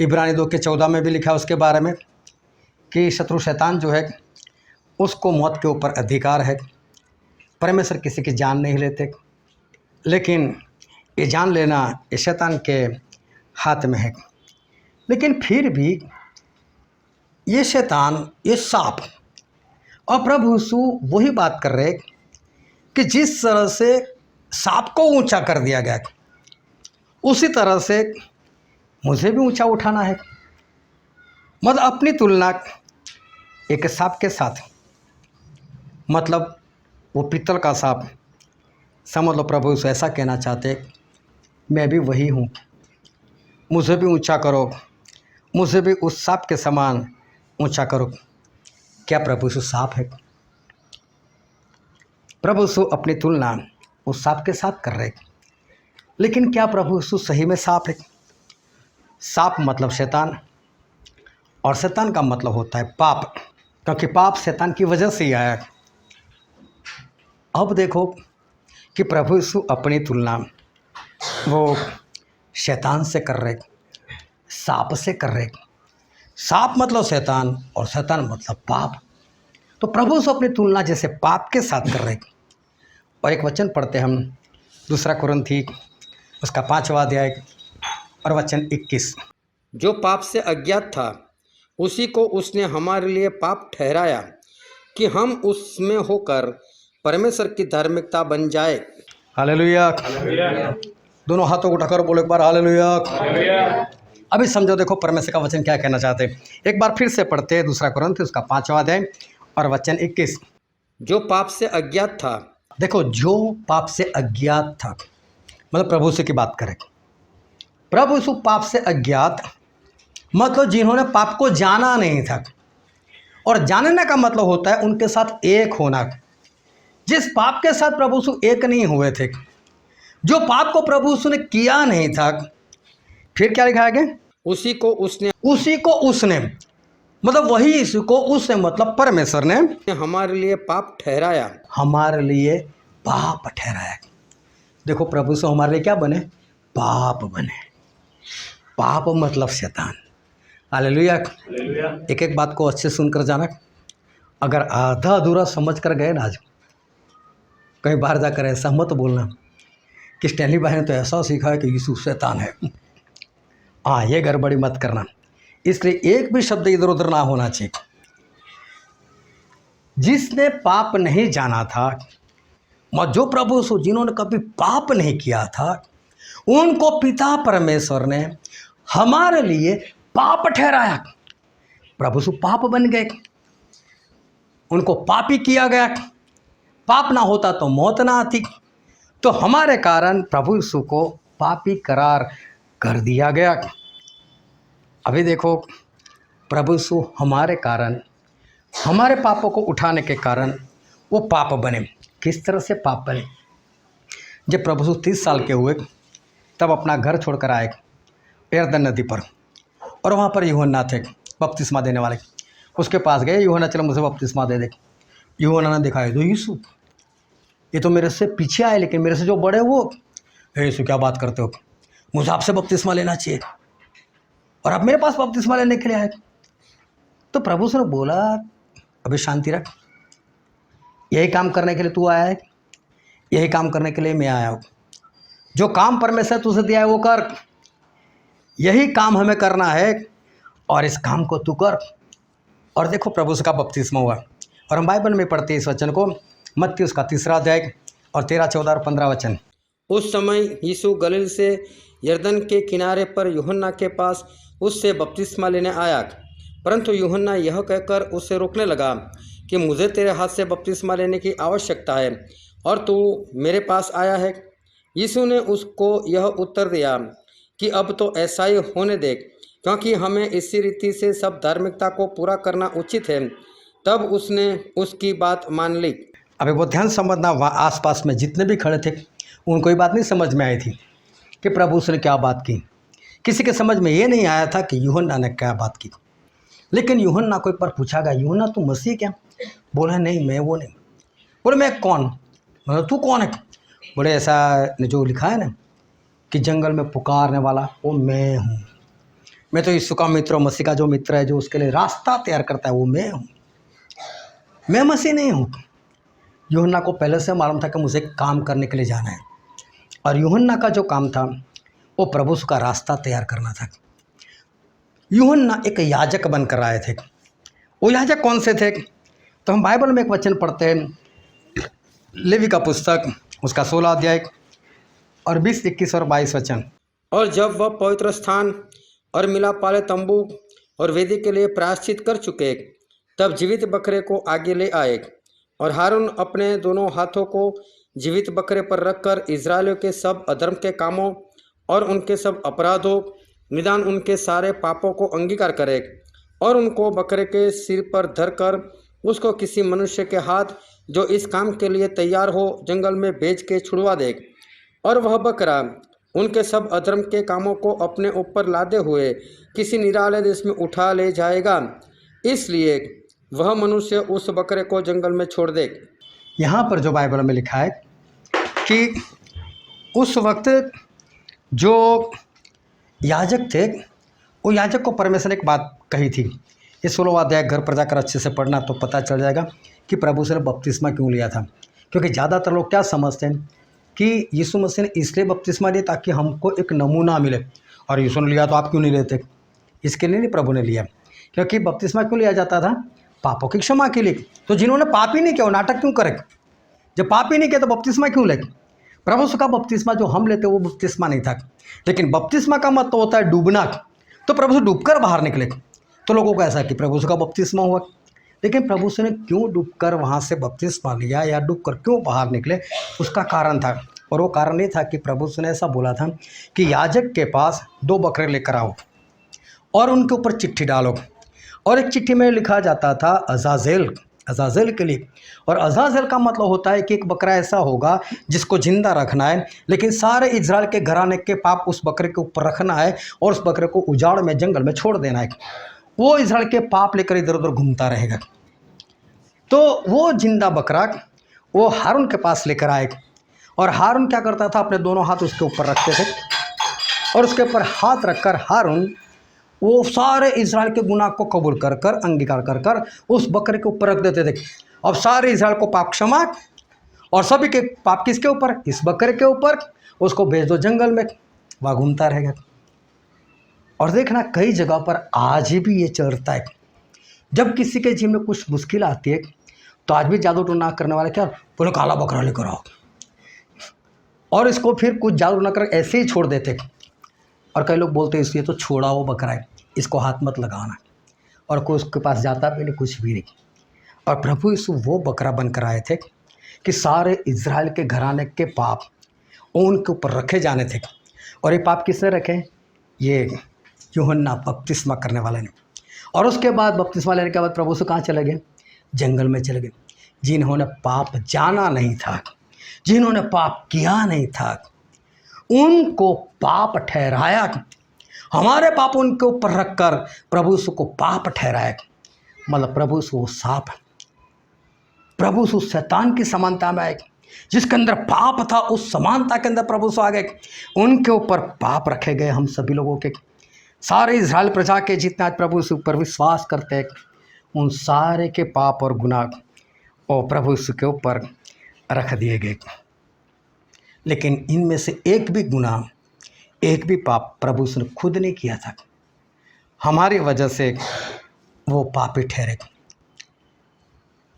इब्रानी 2:14 में भी लिखा है उसके बारे में कि शत्रु शैतान जो है उसको मौत के ऊपर अधिकार है। परमेश्वर किसी की जान नहीं लेते, लेकिन ये जान लेना ये शैतान के हाथ में है। लेकिन फिर भी ये शैतान, ये सांप और प्रभु यीशु वही बात कर रहे कि जिस तरह से सांप को ऊंचा कर दिया गया, उसी तरह से मुझे भी ऊंचा उठाना है। मतलब अपनी तुलना एक सांप के साथ, मतलब वो पीतल का सांप समझ लो। प्रभु यीशु ऐसा कहना चाहते, मैं भी वही हूँ, मुझे भी ऊंचा करो, मुझे भी उस सांप के समान ऊंचा करो। क्या प्रभु यीशु सांप है? प्रभु यीशु अपनी तुलना उस सांप के साथ कर रहे, लेकिन क्या प्रभु यीशु सही में सांप है? सांप मतलब शैतान, और शैतान का मतलब होता है पाप, क्योंकि पाप शैतान की वजह से ही आया। अब देखो कि प्रभु यीशु अपनी तुलना वो शैतान से कर रहे, सांप से कर रहे। सांप मतलब शैतान और शैतान मतलब पाप। तो प्रभु यीशु अपनी तुलना जैसे पाप के साथ कर रहे। और एक वचन पढ़ते हम 2 कुरिन्थी उसका 5वां अध्याय और वचन 21। जो पाप से अज्ञात था उसी को उसने हमारे लिए पाप ठहराया, कि हम उसमें होकर परमेश्वर की धार्मिकता बन जाए। हालेलुया। दोनों हाथों को उठाकर बोलो एक बार हालेलुया। अभी समझो, देखो परमेश्वर का वचन क्या कहना चाहते हैं। एक बार फिर से पढ़ते हैं 2 कुरिन्थी उसका 5वां अध्याय और वचन 21। जो पाप से अज्ञात था। देखो, जो पाप से अज्ञात था मतलब प्रभु यीशु की बात करें। प्रभु यीशु पाप से अज्ञात मतलब जिन्होंने पाप को जाना नहीं था, और जानने का मतलब होता है उनके साथ एक होना। जिस पाप के साथ प्रभु यीशु एक नहीं हुए थे, जो पाप को प्रभु यीशु ने किया नहीं था, फिर क्या लिखा है? उसी को उसने मतलब वही यीशु को उसने मतलब परमेश्वर ने हमारे लिए पाप ठहराया। हमारे लिए पाप ठहराया। देखो, प्रभु यीशु हमारे लिए क्या बने? पाप बने। पाप मतलब शैतान। हालेलुया। एक एक बात को अच्छे सुनकर जाना। अगर आधा अधूरा समझ कर गए ना, आज कहीं बाहर जाकर ऐसा मत बोलना कि स्टैनली भाई ने तो ऐसा सीखा है कि यीशु शैतान है। हाँ, ये गड़बड़ी मत करना। इसलिए एक भी शब्द इधर उधर ना होना चाहिए। जिसने पाप नहीं जाना था, जो प्रभु यीशु जिन्होंने कभी पाप नहीं किया था, उनको पिता परमेश्वर ने हमारे लिए पाप ठहराया। प्रभु यीशु पाप बन गए, उनको पापी किया गया। पाप ना होता तो मौत ना आती, तो हमारे कारण प्रभु यीशु को पापी करार कर दिया गया। अभी देखो, प्रभु यीशु हमारे कारण, हमारे पापों को उठाने के कारण वो पाप बने। किस तरह से पाप बने? जब प्रभु यीशु 30 साल के हुए तब अपना घर छोड़कर आए यरदन नदी पर, और वहाँ पर यूहन्ना थे बपतिस्मा देने वाले। उसके पास गए, यूहन्ना चलो मुझे बपतिस्मा दे दे। यूहन्ना ने दिखाया, तो यीशु ये तो मेरे से पीछे आए, लेकिन मेरे से जो बड़े वो। यीशु क्या बात करते हो, मुझे आपसे बपतिस्मा लेना चाहिए और आप मेरे पास बपतिस्मा लेने के लिए आए। तो प्रभु से ने बोला, अभी शांति रख, यही काम करने के लिए तू आया है, यही काम करने के लिए मैं आया हूँ। जो काम परमेश्वर तुझे दिया है वो कर, यही काम हमें करना है और इस काम को तू कर। और देखो प्रभु का बपतिस्मा हुआ, और हम बाइबल में पढ़ते हैं इस वचन को, मत्ती उसका 3 अध्याय और 13, 14 और 15 वचन। उस समय यीशु गलील से यरदन के किनारे पर यूहन्ना के पास उससे बपतिस्मा लेने आया, परंतु यूहन्ना यह कहकर उससे रोकने लगा कि मुझे तेरे हाथ से बपतिस्मा लेने की आवश्यकता है और तू मेरे पास आया है। यीशु ने उसको यह उत्तर दिया कि अब तो ऐसा ही होने दे, क्योंकि हमें इसी रीति से सब धार्मिकता को पूरा करना उचित है। तब उसने उसकी बात मान ली। अभी वो ध्यान समझना, वहाँ आसपास में जितने भी खड़े थे उनको ये बात नहीं समझ में आई थी कि प्रभु उसने क्या बात की। किसी के समझ में ये नहीं आया था कि यूहन्ना ने क्या बात की। लेकिन यूहन्ना को एक बार पूछा गया, यूहन्ना तू मसीह क्या? बोला नहीं, मैं वो नहीं। बोले मैं कौन? मतलब तू कौन है? बोले ऐसा जो लिखा है ना कि जंगल में पुकारने वाला वो मैं हूँ। मैं तो यीशु का मित्र हूँ, मसीह का जो मित्र है, जो उसके लिए रास्ता तैयार करता है, वो मैं हूँ। मैं मसीह नहीं हूँ। यूहन्ना को पहले से मालूम था कि मुझे काम करने के लिए जाना है, और यूहन्ना का जो काम था वो प्रभु का रास्ता तैयार करना था। यूहन्ना एक याजक बनकर आए थे। वो याजक कौन से थे? तो हम बाइबल में एक वचन पढ़ते हैं, लेवी का पुस्तक उसका 16 अध्याय और 20, 21 और 22 वचन। और जब वह पवित्र स्थान और मिलाप वाले तंबू और वेदी के लिए प्रायश्चित कर चुके, तब जीवित बकरे को आगे ले आए, और हारून अपने दोनों हाथों को जीवित बकरे पर रखकर इजरायलियों के सब अधर्म के कामों और उनके सब अपराधों, निदान उनके सारे पापों को अंगीकार करे, और उनको बकरे के सिर पर धरकर उसको किसी मनुष्य के हाथ जो इस काम के लिए तैयार हो जंगल में भेज के छुड़वा दे, और वह बकरा उनके सब अधर्म के कामों को अपने ऊपर लादे हुए किसी निराले देश में उठा ले जाएगा। इसलिए वह मनुष्य उस बकरे को जंगल में छोड़ दे। यहाँ पर जो बाइबल में लिखा है कि उस वक्त जो याजक थे, वो याजक को परमेश्वर ने एक बात कही थी। ये 16वां अध्याय घर पर जाकर अच्छे से पढ़ना तो पता चल जाएगा कि प्रभु से बपतिस्मा क्यों लिया था। क्योंकि ज़्यादातर लोग क्या समझते हैं कि यीशु मसीह ने इसलिए बपतिस्मा दिया ताकि हमको एक नमूना मिले, और यीशु ने लिया तो आप क्यों नहीं लेते? इसके लिए नहीं प्रभु ने लिया। क्योंकि बपतिस्मा क्यों लिया जाता था? पापों की क्षमा के लिए। तो जिन्होंने पाप ही नहीं किया वो नाटक क्यों करे? जब पाप ही नहीं किया तो बपतिस्मा क्यों ले? प्रभु का बपतिस्मा जो हम लेते वो बपतिस्मा नहीं था। लेकिन बपतिस्मा का मतलब होता है डूबना। तो प्रभु डूबकर बाहर निकले, तो लोगों को ऐसा कि प्रभु का बपतिस्मा हुआ। लेकिन प्रभु ने क्यों डूबकर वहाँ से बपतिस्मा लिया या डूबकर क्यों बाहर निकले, उसका कारण था। और वो कारण ये था कि प्रभु ने ऐसा बोला था कि याजक के पास 2 बकरे लेकर आओ और उनके ऊपर चिट्ठी डालो। और एक चिट्ठी में लिखा जाता था अजाजेल के लिए। और अजाजेल का मतलब होता है कि एक बकरा ऐसा होगा जिसको जिंदा रखना है, लेकिन सारे इजराइल के घराने के पाप उस बकरे के ऊपर रखना है और उस बकरे को उजाड़ में जंगल में छोड़ देना है। वो इजराइल के पाप लेकर इधर उधर घूमता रहेगा। तो वो जिंदा बकरा वो हारून के पास लेकर आए, और हारून क्या करता था? अपने दोनों हाथ उसके ऊपर रखते थे, और उसके ऊपर हाथ रखकर हारून वो सारे इजराइल के गुनाह को कबूल कर कर अंगीकार कर कर उस बकरे के ऊपर रख देते थे। अब सारे इजराइल को पाप क्षमा, और सभी के पाप किसके ऊपर? इस बकरे के ऊपर। उसको भेज दो जंगल में, वहाँ घूमता रहेगा। और देखना कई जगह पर आज भी ये चलता है। जब किसी के जीवन में कुछ मुश्किल आती है तो आज भी जादू टोना करने वाले क्या बोले, काला बकरा लेकर आओ। और इसको फिर कुछ जागरूक न कर ऐसे ही छोड़ देते। और कई लोग बोलते इसलिए तो छोड़ा वो बकरा है, इसको हाथ मत लगाना, और कोई उसके पास जाता भी नहीं, कुछ भी नहीं। और प्रभु यीशु वो बकरा बनकर आए थे कि सारे इज़राइल के घराने के पाप उनके ऊपर रखे जाने थे। और ये पाप किसने रखे? ये यूहन्ना बपतिस्मा करने वाले ने। और उसके बाद बपतिस्मा लेने के बाद प्रभु यीशु कहाँ चले गए? जंगल में चले गए। जिन्होंने पाप जाना नहीं था, जिन्होंने पाप किया नहीं था, उनको पाप ठहराया। हमारे पाप उनके ऊपर रखकर प्रभु यीशु को पाप ठहराया। मतलब प्रभु यीशु वो सांप है, प्रभु यीशु शैतान की समानता में आए, जिसके अंदर पाप था उस समानता के अंदर प्रभु यीशु आ गए। उनके ऊपर पाप रखे गए हम सभी लोगों के। सारे इज़राइल प्रजा के जितना आज प्रभु यीशु पर विश्वास करते हैं, उन सारे के पाप और गुनाह और प्रभु यीशु के ऊपर रख दिए गए। लेकिन इनमें से एक भी गुनाह, एक भी पाप प्रभु यीशु ने खुद नहीं किया था, हमारी वजह से वो पापी ठहरे।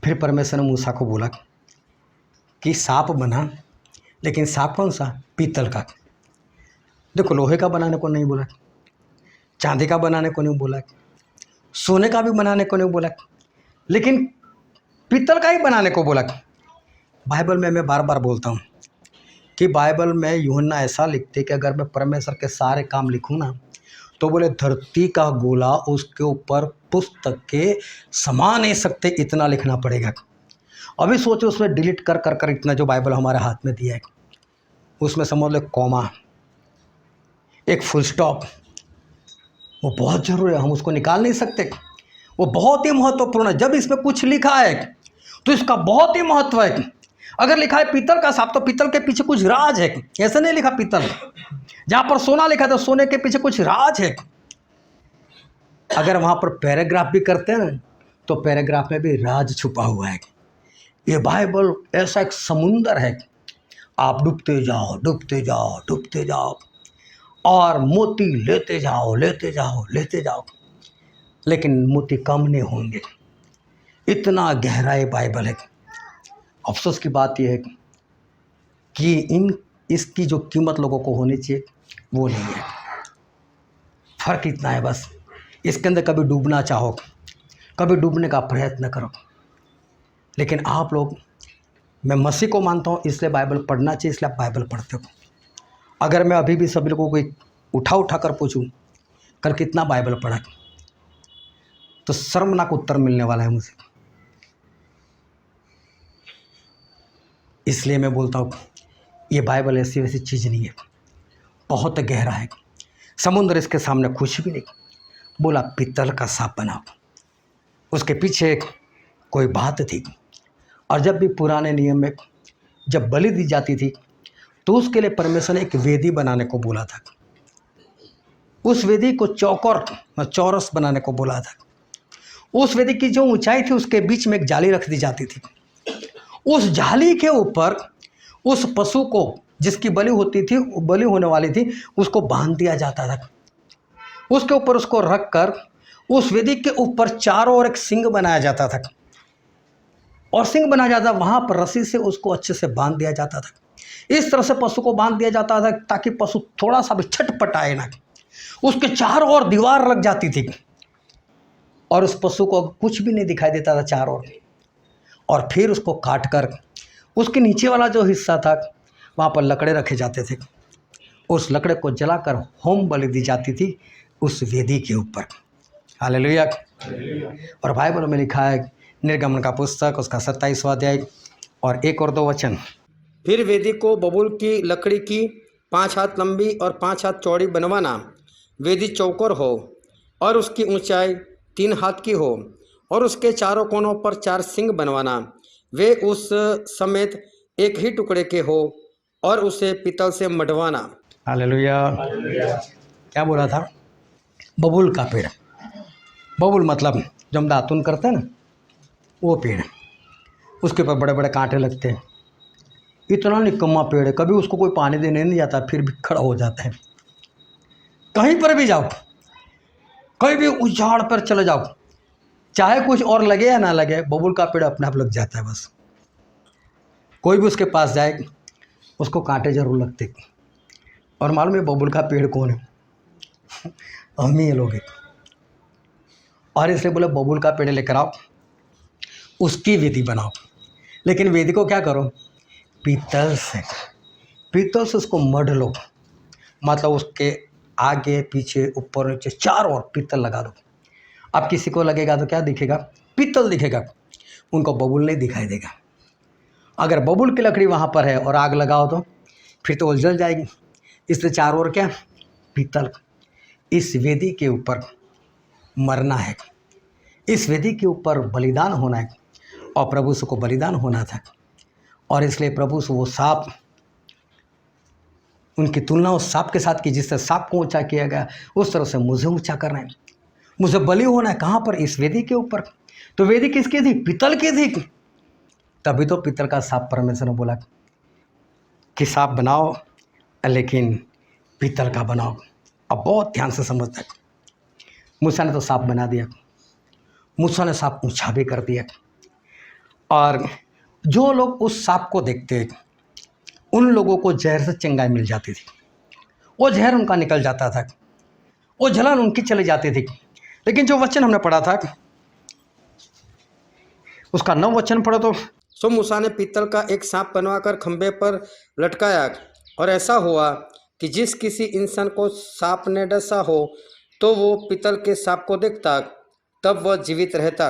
फिर परमेश्वर ने मूसा को बोला कि सांप बना, लेकिन सांप कौन सा? पीतल का। देखो, लोहे का बनाने को नहीं बोला, चांदी का बनाने को नहीं बोला, सोने का भी बनाने को नहीं बोला, लेकिन पीतल का ही बनाने को बोला। बाइबल में मैं बार बार बोलता हूँ कि बाइबल में यूहन्ना ऐसा लिखते कि अगर मैं परमेश्वर के सारे काम लिखूँ ना, तो बोले धरती का गोला उसके ऊपर पुस्तक के समा नहीं सकते, इतना लिखना पड़ेगा। अभी सोचो, उसमें डिलीट कर कर कर इतना जो बाइबल हमारे हाथ में दिया है, उसमें समझ लो कॉमा, एक फुल स्टॉप, वो बहुत ज़रूरी है, हम उसको निकाल नहीं सकते। वो बहुत ही महत्वपूर्ण है। जब इसमें कुछ लिखा है तो इसका बहुत ही महत्व है। अगर लिखा है पीतल का सांप, तो पीतल के पीछे कुछ राज है। ऐसे नहीं लिखा पीतल, जहाँ पर सोना लिखा तो सोने के पीछे कुछ राज है। अगर वहाँ पर पैराग्राफ भी करते हैं ना, तो पैराग्राफ में भी राज छुपा हुआ है। ये बाइबल ऐसा एक समुंदर है, आप डूबते जाओ, डूबते जाओ, डूबते जाओ, और मोती लेते जाओ, लेते जाओ, लेते जाओ, लेकिन मोती कम नहीं होंगे। इतना गहरा ये बाइबल है। अफसोस की बात यह है कि इसकी जो कीमत लोगों को होनी चाहिए वो नहीं है। फ़र्क इतना है बस, इसके अंदर कभी डूबना चाहो, कभी डूबने का प्रयत्न करो। लेकिन आप लोग, मैं मसीह को मानता हूँ इसलिए बाइबल पढ़ना चाहिए, इसलिए आप बाइबल पढ़ते हो। अगर मैं अभी भी सभी लोगों को उठा कर पूछूं कल कितना बाइबल पढ़ा, तो शर्मनाक उत्तर मिलने वाला है मुझे। इसलिए मैं बोलता हूँ ये बाइबल ऐसी वैसी चीज़ नहीं है, बहुत गहरा है। समुद्र इसके सामने कुछ भी नहीं। बोला पीतल का सांप बनाओ, उसके पीछे कोई बात थी। और जब भी पुराने नियम में जब बलि दी जाती थी, तो उसके लिए परमेश्वर ने एक वेदी बनाने को बोला था। उस वेदी को चौरस बनाने को बोला था। उस वेदी की जो ऊंचाई थी, उसके बीच में एक जाली रख दी जाती थी। उस जाली के ऊपर उस पशु को जिसकी बलि होती थी, बलि होने वाली थी, उसको बांध दिया जाता था। उसके ऊपर उसको रख कर उस वेदी के ऊपर चारों ओर एक सिंग बनाया जाता था, और सिंग बनाया जाता, वहाँ पर रस्सी से उसको अच्छे से बांध दिया जाता था। इस तरह से पशु को बांध दिया जाता था ताकि पशु थोड़ा सा भी छटपटाए ना। उसके चारों ओर दीवार लग जाती थी, और उस पशु को कुछ भी नहीं दिखाई देता था चारों ओर। और फिर उसको काट कर उसके नीचे वाला जो हिस्सा था, वहाँ पर लकड़े रखे जाते थे। उस लकड़े को जलाकर होम बलि दी जाती थी उस वेदी के ऊपर। हालेलुया। और बाइबल में लिखा है, निर्गमन का पुस्तक उसका 27वां अध्याय और 1 और 2 वचन। फिर वेदी को बबूल की लकड़ी की 5 हाथ लंबी और 5 हाथ चौड़ी बनवाना। वेदी चौकोर हो और उसकी ऊंचाई 3 हाथ की हो, और उसके चारों कोनों पर 4 सिंग बनवाना। वे उस समेत एक ही टुकड़े के हो, और उसे पीतल से मढ़वाना। हालेलुया। क्या बोला था? बबूल का पेड़। बबूल मतलब जो हम दातुन करते हैं ना, वो पेड़। उसके ऊपर बड़े बड़े कांटे लगते हैं। इतना निकम्मा पेड़ है, कभी उसको कोई पानी देने नहीं जाता, फिर भी खड़ा हो जाता है। कहीं पर भी जाओ, कहीं भी उस झाड़ पर चले जाओ, चाहे कुछ और लगे या ना लगे, बबूल का पेड़ अपने आप लग जाता है। बस कोई भी उसके पास जाए उसको कांटे जरूर लगते। और मालूम है बबूल का पेड़ कौन है? हम ही ये लोग हैं। और इसलिए बोले बबूल का पेड़ लेकर आओ, उसकी वेदी बनाओ। लेकिन वेदी को क्या करो? पीतल से, पीतल से उसको मढ़ लो, मतलब उसके आगे पीछे ऊपर नीचे चारों ओर पीतल लगा दो। अब किसी को लगेगा तो क्या दिखेगा? पीतल दिखेगा, उनको बबूल नहीं दिखाई देगा। अगर बबूल की लकड़ी वहाँ पर है और आग लगाओ तो फिर तो वो जल जाएगी। इसलिए चारों ओर क्या? पीतल। इस वेदी के ऊपर मरना है, इस वेदी के ऊपर बलिदान होना है, और प्रभु से को बलिदान होना था। और इसलिए प्रभु से वो सांप, उनकी तुलना उस सांप के साथ की जिससे सांप को ऊंचा किया गया, उस तरह से मुझे ऊंचा करना है, मुझे बलि होना है। कहाँ पर? इस वेदी के ऊपर। तो वेदी किसकी थी? पीतल की थी। तभी तो पीतल का सांप परमेश्वर ने बोला कि सांप बनाओ, लेकिन पीतल का बनाओ। अब बहुत ध्यान से समझना है। मूसा ने तो सांप बना दिया, मूसा ने सांप ऊंचा भी कर दिया। और जो लोग उस सांप को देखते उन लोगों को जहर से चंगाई मिल जाती थी, वो जहर उनका निकल जाता था, वो जलन उनकी चली जाती थी। लेकिन जो वचन हमने पढ़ा था उसका 9 वचन पढ़ो तो, सो मूसा ने पीतल का एक सांप बनवाकर खंभे पर लटकाया, और ऐसा हुआ कि जिस किसी इंसान को सांप ने डसा हो तो वो पीतल के सांप को देखता, तब वह जीवित रहता।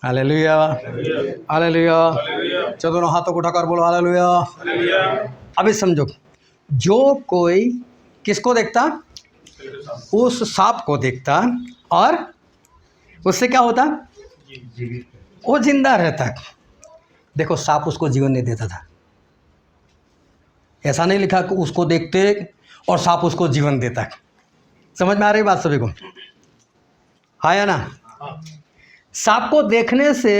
Hallelujah, hallelujah. चलो दोनों हाथों को उठाकर बोलो हालेलुया। अभी समझो, जो कोई किसको देखता? उस सांप को देखता, और उससे क्या होता? वो जिंदा रहता। देखो, सांप उसको जीवन नहीं देता था। ऐसा नहीं लिखा कि उसको देखते और सांप उसको जीवन देता। समझ में आ रही बात सभी को? हाँ या ना? सांप को देखने से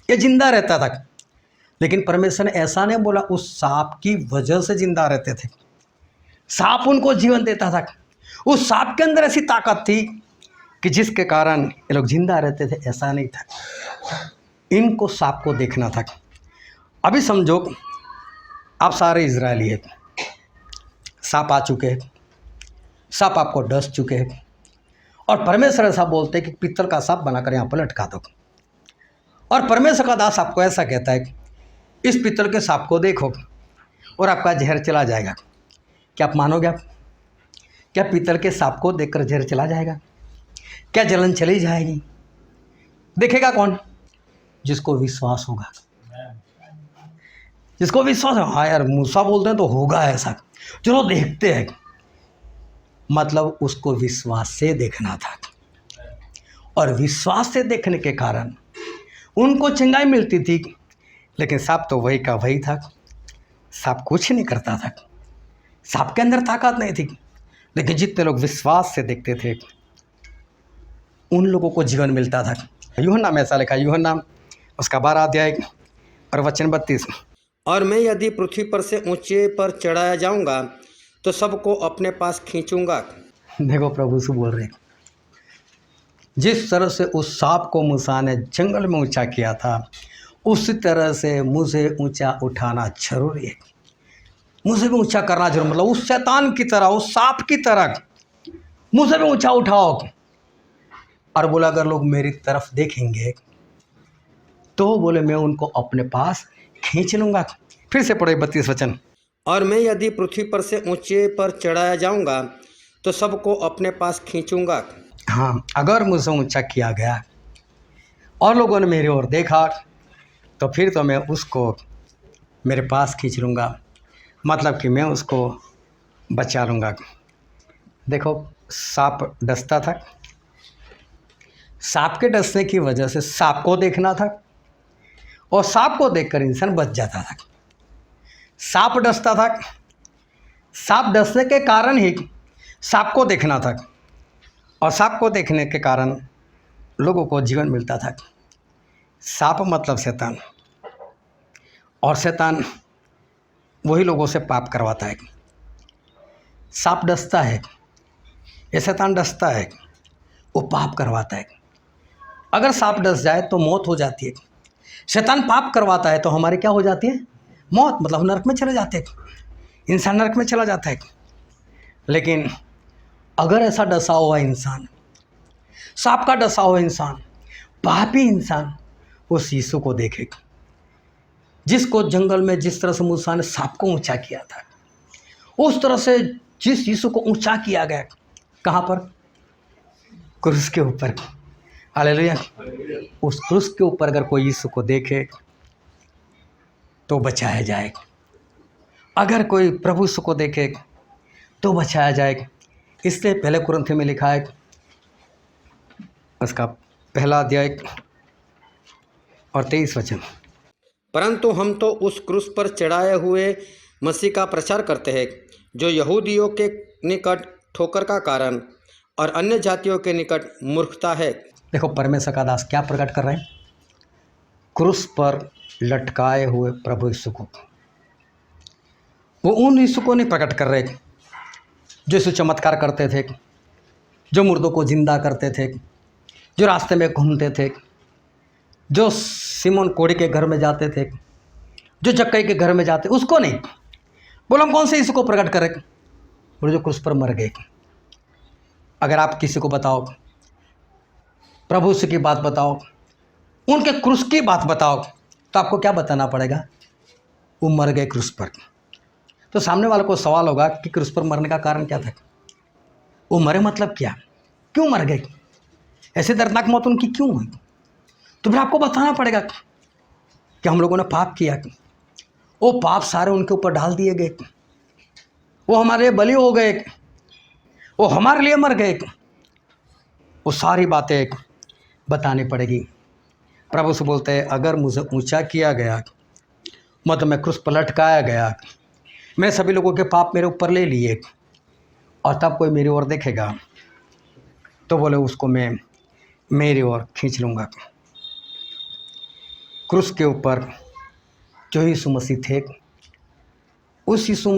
ये जिंदा रहता था, लेकिन परमेश्वर ने ऐसा नहीं बोला उस सांप की वजह से जिंदा रहते थे। सांप उनको जीवन देता था। उस सांप के अंदर ऐसी ताकत थी कि जिसके कारण ये लोग जिंदा रहते थे, ऐसा नहीं था। इनको सांप को देखना था। अभी समझो, आप सारे इजरायली हैं, सांप आ चुके हैं, सांप आपको डस चुके हैं, और परमेश्वर ऐसा बोलते हैं कि पीतल का सांप बनाकर यहाँ पर लटका दो। और परमेश्वर का दास आपको ऐसा कहता है कि इस पीतल के सांप को देखो और आपका जहर चला जाएगा। क्या आप मानोगे? आप क्या पीतल के सांप को देखकर जहर चला जाएगा? क्या जलन चली जाएगी? देखेगा कौन? जिसको विश्वास होगा, जिसको विश्वास है। हाँ यार, मूसा बोलते हैं तो होगा ऐसा, चलो देखते हैं। मतलब उसको विश्वास से देखना था, और विश्वास से देखने के कारण उनको चंगाई मिलती थी। लेकिन सांप तो वही का वही था, सांप कुछ नहीं करता था, सांप के अंदर ताकत नहीं थी। लेकिन जितने लोग विश्वास से देखते थे उन लोगों को जीवन मिलता था। यूहन्ना में ऐसा लिखा, यूहन्ना उसका 12 अध्याय और वचन 32। और मैं यदि पृथ्वी पर से ऊंचे पर चढ़ाया जाऊंगा तो सबको अपने पास खींचूंगा। देखो, प्रभु से बोल रहे, जिस तरह से उस सांप को मूसा ने जंगल में ऊंचा किया था, उसी तरह से मुझे ऊंचा उठाना जरूरी है। मुझे भी ऊंचा करना जरूर, मतलब उस शैतान की तरह, उस सांप की तरह मुझे भी ऊंचा उठाओ। और बोला अगर लोग मेरी तरफ देखेंगे तो बोले मैं उनको अपने पास खींच लूँगा। फिर से पढ़े 32 वचन। और मैं यदि पृथ्वी पर से ऊंचे पर चढ़ाया जाऊंगा तो सबको अपने पास खींचूंगा। हाँ, अगर मुझे ऊंचा किया गया और लोगों ने मेरी ओर देखा तो फिर तो मैं उसको मेरे पास खींच लूँगा, मतलब कि मैं उसको बचा लूँगा। देखो, सांप डसता था, सांप के डसने की वजह से सांप को देखना था, और सांप को देखकर इंसान बच जाता था। सांप डसता था, सांप डसने के कारण ही सांप को देखना था, और सांप को देखने के कारण लोगों को जीवन मिलता था। सांप मतलब शैतान, और शैतान वही लोगों से पाप करवाता है। सांप डसता है, ये शैतान डसता है, वो पाप करवाता है। अगर सांप डस जाए तो मौत हो जाती है। शैतान पाप करवाता है तो हमारी क्या हो जाती है? मौत, मतलब नरक में चले जाते हैं। इंसान नरक में चला जाता है। लेकिन अगर ऐसा डसा हुआ इंसान, सांप का डसा हुआ इंसान, पापी इंसान उस यीशु को देखेगा जिसको जंगल में जिस तरह से मूसा ने सांप को ऊंचा किया था, उस तरह से जिस यीशु को ऊंचा किया गया, कहाँ पर? क्रूस के ऊपर। हालेलुया। उस क्रूस के ऊपर अगर कोई यीशु को देखे तो बचाया जाएगा। अगर कोई प्रभु यीशु को देखे तो बचाया जाएगा। इसलिए पहले कुरिन्थियों में लिखा है, उसका पहला अध्याय और 23 वचन, परंतु हम तो उस क्रूस पर चढ़ाए हुए मसीह का प्रचार करते हैं, जो यहूदियों के निकट ठोकर का कारण और अन्य जातियों के निकट मूर्खता है। देखो परमेश्वर का दास क्या प्रकट कर रहे हैं? क्रूस पर लटकाए हुए प्रभु यीशु को। वो उन यीशु को नहीं प्रकट कर रहे जो यीशु चमत्कार करते थे, जो मुर्दों को जिंदा करते थे, जो रास्ते में घूमते थे, जो सिमोन कोढ़ी के घर में जाते थे, जो जक्कई के घर में जाते, उसको नहीं। बोलो हम कौन से यीशु को प्रकट करें? बोले जो क्रूस पर मर गए। अगर आप किसी को बताओ, प्रभु यीशु की बात बताओ, उनके क्रूस की बात बताओ, तो आपको क्या बताना पड़ेगा? वो मर गए क्रूस पर। तो सामने वाले को सवाल होगा कि क्रूस पर मरने का कारण क्या था? वो मरे मतलब क्या? क्यों मर गए? ऐसे दर्दनाक मौत उनकी क्यों हुई? तो फिर आपको बताना पड़ेगा कि हम लोगों ने पाप किया, वो पाप सारे उनके ऊपर डाल दिए गए, वो हमारे लिए बलि हो गए, वो हमारे लिए मर गए। वो सारी बातें बतानी पड़ेगी। प्रभु से बोलते हैं, अगर मुझे ऊंचा किया गया, मतलब मैं क्रूस पर लटकाया गया, मैं सभी लोगों के पाप मेरे ऊपर ले लिए, और तब कोई मेरी ओर देखेगा तो बोले उसको मैं मेरी ओर खींच लूँगा। क्रूस के ऊपर जो यीशु मसीह थे, उस यीशु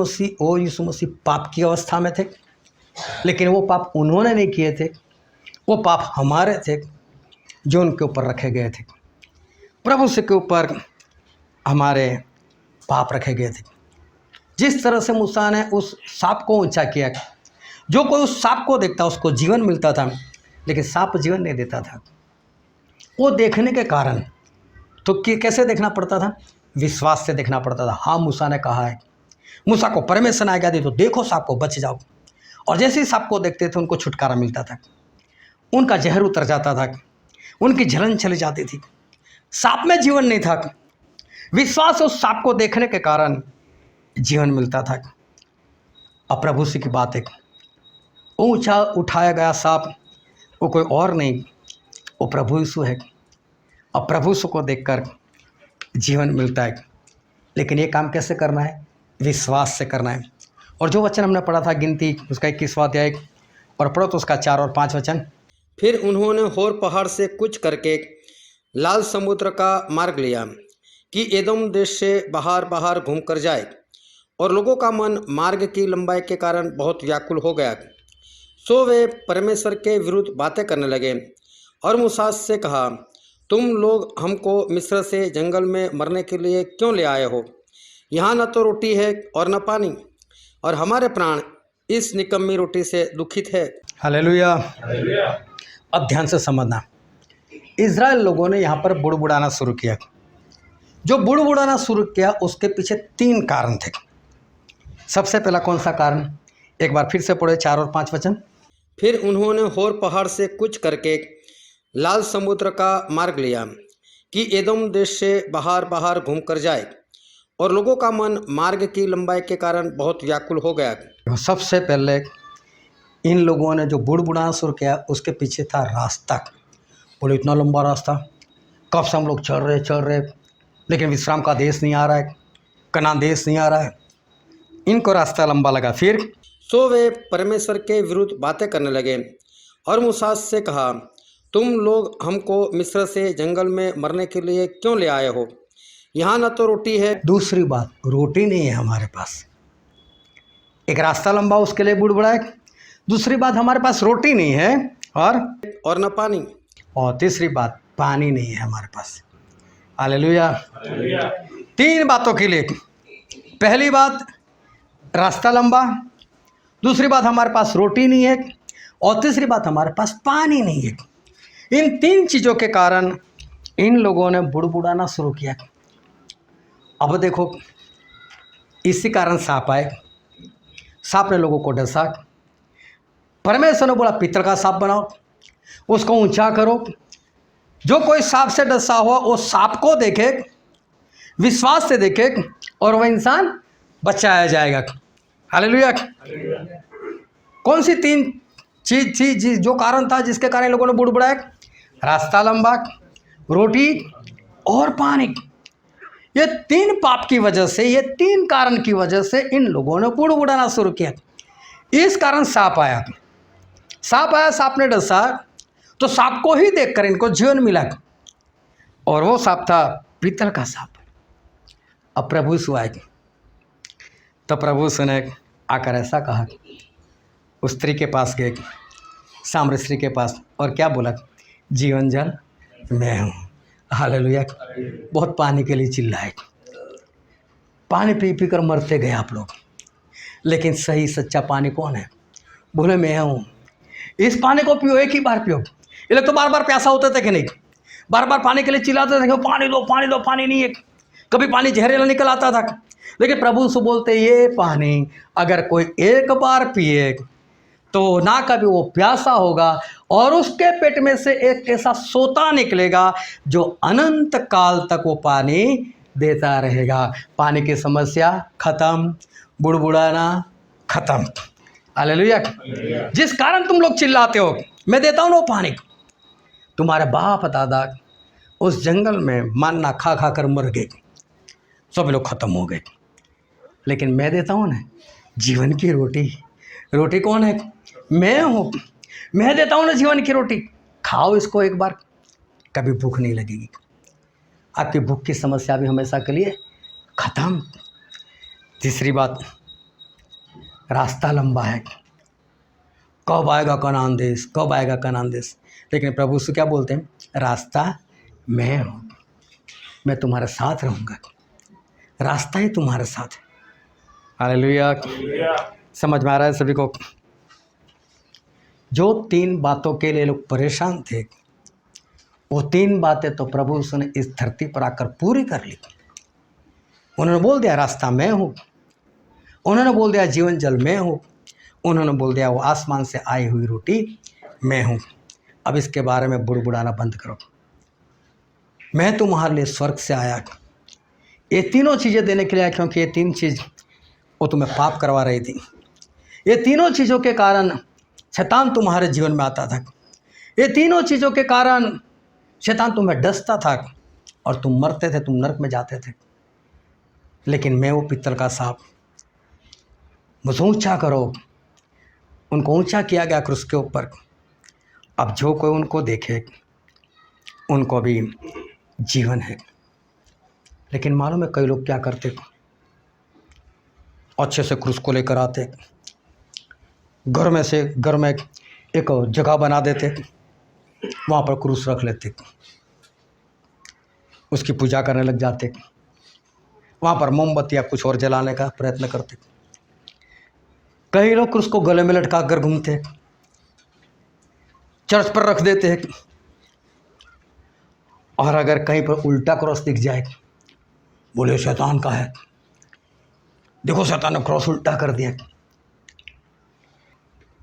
मसीह पाप की अवस्था में थे, लेकिन वो पाप उन्होंने नहीं किए थे, वो पाप हमारे थे जो उनके ऊपर रखे गए थे। प्रभु से के ऊपर हमारे पाप रखे गए थे। जिस तरह से मूसा ने उस सांप को ऊंचा किया, जो कोई उस सांप को देखता उसको जीवन मिलता था, लेकिन सांप जीवन नहीं देता था। वो देखने के कारण तो कैसे देखना पड़ता था? विश्वास से देखना पड़ता था। हाँ, मूसा ने कहा है, मूसा को परमेश्वर ने आज्ञा दी तो देखो सांप को, बच जाओ। और जैसे ही सांप को देखते थे उनको छुटकारा मिलता था, उनका जहर उतर जाता था, उनकी जलन चली जाती थी, सांप में जीवन नहीं था। विश्वास उस सांप को देखने के कारण जीवन मिलता था। अब प्रभु से की बात है, ऊंचा उठाया गया सांप वो कोई और नहीं, वो प्रभु यीशु है। अब प्रभु यीशु को देखकर जीवन मिलता है, लेकिन ये काम कैसे करना है? विश्वास से करना है। और जो वचन हमने पढ़ा था गिनती उसका 21वां अध्याय, और पढ़ो तो उसका 4 और 5 वचन। फिर उन्होंने होर पहाड़ से कूच करके लाल समुद्र का मार्ग लिया कि एदोम देश से बाहर बाहर घूम कर जाए, और लोगों का मन मार्ग की लंबाई के कारण बहुत व्याकुल हो गया। सो वे परमेश्वर के विरुद्ध बातें करने लगे और मूसा से कहा, तुम लोग हमको मिस्र से जंगल में मरने के लिए क्यों ले आए हो? यहाँ न तो रोटी है और न पानी, और हमारे प्राण इस निकम्मी रोटी से दुखित है। हालेलुया। अब ध्यान से समझना, इज़राइल लोगों ने यहाँ पर बुड़बुड़ाना शुरू किया। जो बुड़बुड़ाना शुरू किया उसके पीछे 3 कारण थे। सबसे पहला कौन सा कारण? एक बार फिर से पढ़े 4 और 5 वचन। फिर उन्होंने होर पहाड़ से कूच करके लाल समुद्र का मार्ग लिया कि एदोम देश से बाहर बाहर घूम कर जाए, और लोगों का मन मार्ग की लंबाई के कारण बहुत व्याकुल हो गया। सबसे पहले इन लोगों ने जो बुड़बुड़ाना शुरू किया उसके पीछे था रास्ता। बोले इतना लंबा रास्ता, कब से हम लोग चल रहे, लेकिन विश्राम का देश नहीं आ रहा है, कनान देश नहीं आ रहा है। इनको रास्ता लंबा लगा। फिर सो वे परमेश्वर के विरुद्ध बातें करने लगे और मूसा से कहा, तुम लोग हमको मिस्र से जंगल में मरने के लिए क्यों ले आए हो? यहाँ न तो रोटी है। दूसरी बात, रोटी नहीं है हमारे पास। एक रास्ता लंबा उसके लिए बुड़बुड़ाए। दूसरी बात, हमारे पास रोटी नहीं है और न पानी। और तीसरी बात, पानी नहीं है हमारे पास। हालेलुया। 3 बातों के लिए। पहली बात, रास्ता लंबा, दूसरी बात हमारे पास रोटी नहीं है, और तीसरी बात हमारे पास पानी नहीं है। इन तीन चीज़ों के कारण इन लोगों ने बुड़बुड़ाना शुरू किया। अब देखो, इसी कारण सांप आए। सांप ने लोगों को डसा। परमेश्वर ने बोला पीतल का सांप बनाओ, उसको ऊंचा करो। जो कोई सांप से डसा हुआ वो सांप को देखे, विश्वास से देखे, और वह इंसान बचाया जाएगा। हालेलुया। कौन सी तीन चीज थी जो कारण था जिसके कारण लोगों ने बुड़बुड़ाया? रास्ता लंबा, रोटी और पानी। ये तीन पाप की वजह से, ये तीन कारण की वजह से इन लोगों ने बुड़बुड़ाना शुरू किया। इस कारण सांप आया। सांप ने डसा, तो सांप को ही देखकर इनको जीवन मिला, और वो सांप था पीतल का सांप। अब प्रभु यीशु आए, तो प्रभु यीशु ने आकर ऐसा कहा, उस स्त्री के पास गए, सामरी स्त्री के पास, और क्या बोला? जीवन जल मैं हूँ। हालेलुया। बहुत पानी के लिए चिल्लाए, पानी पी पी कर मरते गए आप लोग, लेकिन सही सच्चा पानी कौन है? बोले मैं हूँ। इस पानी को पियो, एक ही बार पियो। ये लोग तो बार बार प्यासा होते थे कि नहीं? बार बार पानी के लिए चिल्लाते थे, पानी दो पानी दो, पानी नहीं है। कभी पानी जहरीला निकल आता था, लेकिन प्रभु यीशु बोलते ये पानी अगर कोई एक बार पिए तो ना कभी वो प्यासा होगा, और उसके पेट में से एक ऐसा सोता निकलेगा जो अनंत काल तक वो पानी देता रहेगा। पानी की समस्या खत्म, बुड़बुड़ाना खत्म। हालेलुया। जिस कारण तुम लोग चिल्लाते हो मैं देता हूँ ना पानी, तुम्हारे बाप दादा उस जंगल में मानना खा खा कर मर गए, सब लोग खत्म हो गए, लेकिन मैं देता हूँ ना जीवन की रोटी। रोटी कौन है? मैं हूँ। मैं देता हूँ ना जीवन की रोटी, खाओ इसको एक बार, कभी भूख नहीं लगेगी। आपकी भूख की समस्या भी हमेशा के लिए खत्म। तीसरी बात, रास्ता लंबा है, कब आएगा कनान देश, कब आएगा कनान देश? लेकिन प्रभु से क्या बोलते हैं? रास्ता मैं हूँ, मैं तुम्हारे साथ रहूँगा, रास्ता ही तुम्हारे साथ है। हालेलुया। समझ में आ रहा है सभी को? जो तीन बातों के लिए लोग परेशान थे, वो तीन बातें तो प्रभु उसने इस धरती पर आकर पूरी कर ली। उन्होंने बोल दिया रास्ता मैं हूँ, उन्होंने बोल दिया जीवन जल मैं हूँ, उन्होंने बोल दिया वो आसमान से आई हुई रोटी मैं हूँ। अब इसके बारे में बुड़बुड़ाना बंद करो। मैं तुम्हारे लिए स्वर्ग से आया, ये तीनों चीज़ें देने के लिए आया, क्योंकि ये तीन चीज़ वो तुम्हें पाप करवा रही थी। ये तीनों चीज़ों के कारण शैतान तुम्हारे जीवन में आता था। ये तीनों चीज़ों के कारण शैतान तुम्हें डसता था और तुम मरते थे, तुम नरक में जाते थे। लेकिन मैं वो पीतल का सांप, मुझे ऊंचा करो। उनको ऊंचा किया गया क्रूस के ऊपर। अब जो कोई उनको देखे उनको भी जीवन है। लेकिन मालूम है कई लोग क्या करते, अच्छे से क्रूस को लेकर आते, घर में एक जगह बना देते, वहाँ पर क्रूस रख लेते, उसकी पूजा करने लग जाते, वहाँ पर मोमबत्ती या कुछ और जलाने का प्रयत्न करते। कई लोग क्रूस को गले में लटका कर घूमते, चर्च पर रख देते हैं, और अगर कहीं पर उल्टा क्रॉस दिख जाए, बोले शैतान का है, देखो शैतान ने क्रॉस उल्टा कर दिया।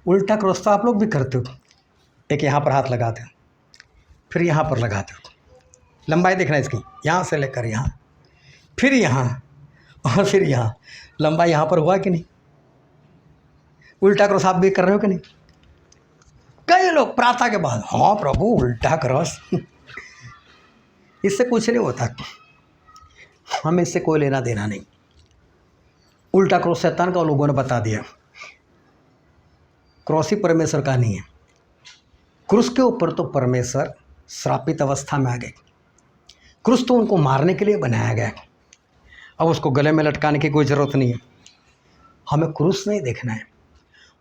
उल्टा क्रॉस तो आप लोग भी करते हो, एक यहाँ पर हाथ लगाते हो, फिर यहाँ पर लगाते हो। लंबाई देखना इसकी, यहाँ से लेकर यहाँ, फिर यहाँ और फिर यहाँ। लंबाई यहाँ पर हुआ कि नहीं? उल्टा क्रॉस आप भी कर रहे हो कि नहीं? कई लोग प्रार्थना के बाद, हाँ प्रभु उल्टा क्रॉस, इससे कुछ नहीं होता, हमें इससे कोई लेना देना नहीं। उल्टा क्रॉस शैतान का लोगों ने बता दिया, क्रॉस ही परमेश्वर का नहीं है। क्रूस के ऊपर तो परमेश्वर श्रापित अवस्था में आ गए। क्रूस तो उनको मारने के लिए बनाया गया, अब उसको गले में लटकाने की कोई ज़रूरत नहीं है। हमें क्रूस नहीं देखना है,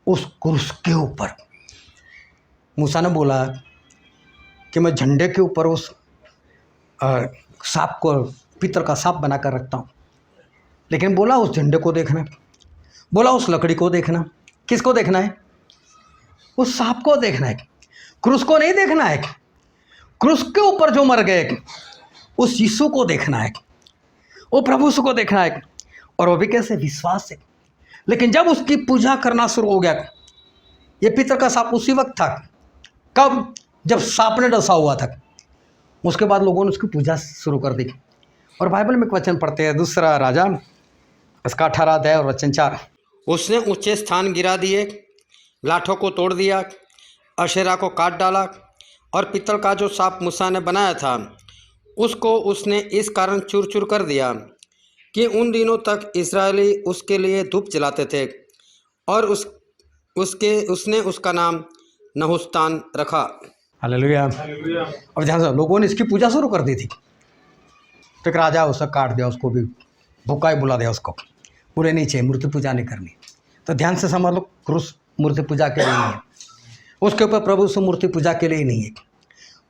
उस क्रूस के ऊपर। मूसा ने बोला कि मैं झंडे के ऊपर उस सांप को, पीतल का सांप बनाकर रखता हूँ, लेकिन बोला उस झंडे को देखना है, बोला उस लकड़ी को देखना। किसको देखना है? उस सांप को देखना है। क्रूस को नहीं देखना है। क्रूस के ऊपर जो मर गए उस यीशु को देखना है, वो प्रभु यीशु को देखना है। और वो भी कैसे? विश्वास से। लेकिन जब उसकी पूजा करना शुरू हो गया, ये पीतल का सांप उसी वक्त था। कब? जब सांप ने डसा हुआ था। उसके बाद लोगों ने उसकी पूजा शुरू कर दी। और बाइबल में एक वचन पढ़ते हैं, दूसरा राजा इसका 18 अध्याय और वचन 4। उसने ऊंचे स्थान गिरा दिए, लाठों को तोड़ दिया, अशेरा को काट डाला, और पीतल का जो सांप मूसा ने बनाया था उसको उसने इस कारण चूर चूर कर दिया कि उन दिनों तक इस्राएली उसके लिए धूप जलाते थे, और उसने उसका नाम नहुस्तान रखा। हालेलुया। अब ध्यान से, लोगों ने इसकी पूजा शुरू कर दी थी, तो एक राजा उसे काट दिया, उसको भी भूखा ही बुला दिया उसको। पूरे नहीं चाहिए, मूर्ति पूजा नहीं करनी। तो ध्यान से समझ लो, क्रूस मूर्ति पूजा के लिए नहीं है, उसके ऊपर प्रभु से मूर्ति पूजा के लिए नहीं है,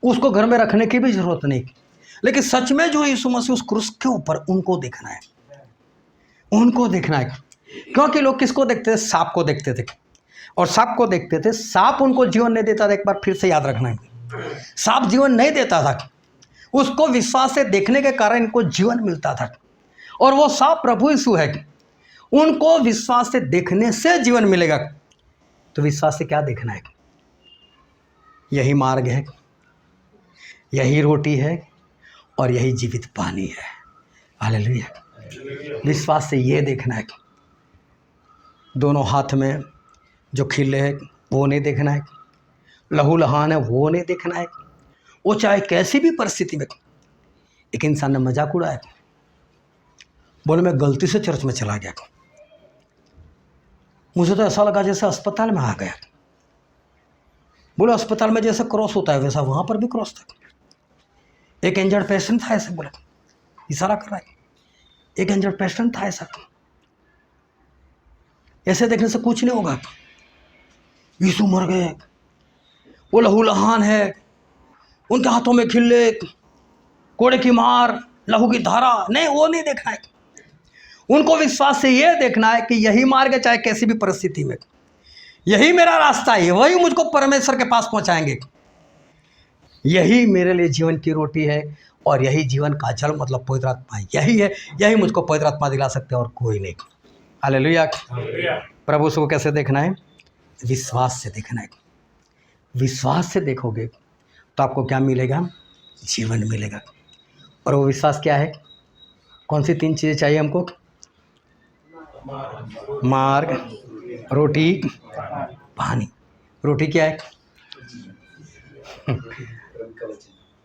उसको घर में रखने की भी जरूरत नहीं। लेकिन सच में जो यीशु मसीह उस क्रूस के ऊपर, उनको देखना है, उनको देखना है। क्योंकि लोग किसको देखते थे? सांप को देखते थे। और सांप को देखते थे, सांप उनको जीवन नहीं देता था। एक बार फिर से याद रखना है, सांप जीवन नहीं देता था, उसको विश्वास से देखने के कारण इनको जीवन मिलता था। और वो सांप प्रभु यीशु है, उनको विश्वास से देखने से जीवन मिलेगा। तो विश्वास से क्या देखना है? यही मार्ग है, यही रोटी है, और यही जीवित पानी है। हालेलुया। विश्वास से ये देखना है। दोनों हाथ में जो खिले है वो नहीं देखना है, लहू लहान है वो नहीं देखना है। वो चाहे कैसी भी परिस्थिति में, एक इंसान ने मजाक उड़ाया, बोले मैं गलती से चर्च में चला गया, मुझे तो ऐसा लगा जैसे अस्पताल में आ गया। बोले अस्पताल में जैसे क्रॉस होता है वैसा वहाँ पर भी क्रॉस था। एक इंजर्ड पेशेंट था, ऐसे बोला, इशारा कर रहा है, एक इंजर्ड पेशेंट था ऐसा। ऐसे देखने से कुछ नहीं होगा। यीशु मर गए, वो लहू लहान है, उनके हाथों में खिल्ले, कोड़े की मार, लहू की धारा, नहीं, वो नहीं देखना है। उनको विश्वास से ये देखना है कि यही मार्ग है, चाहे कैसी भी परिस्थिति में, यही मेरा रास्ता है, वही मुझको परमेश्वर के पास पहुंचाएंगे, यही मेरे लिए जीवन की रोटी है, और यही जीवन का जल मतलब पवित्र आत्मा यही है, यही मुझको पवित्र आत्मा दिला सकते हैं और कोई नहीं। हालेलुया। प्रभु को कैसे देखना है? विश्वास से देखना है। विश्वास से देखोगे तो आपको क्या मिलेगा? जीवन मिलेगा। और वो विश्वास क्या है? कौन सी 3 चीज़ें चाहिए हमको? मार्ग, रोटी, पानी। रोटी क्या है?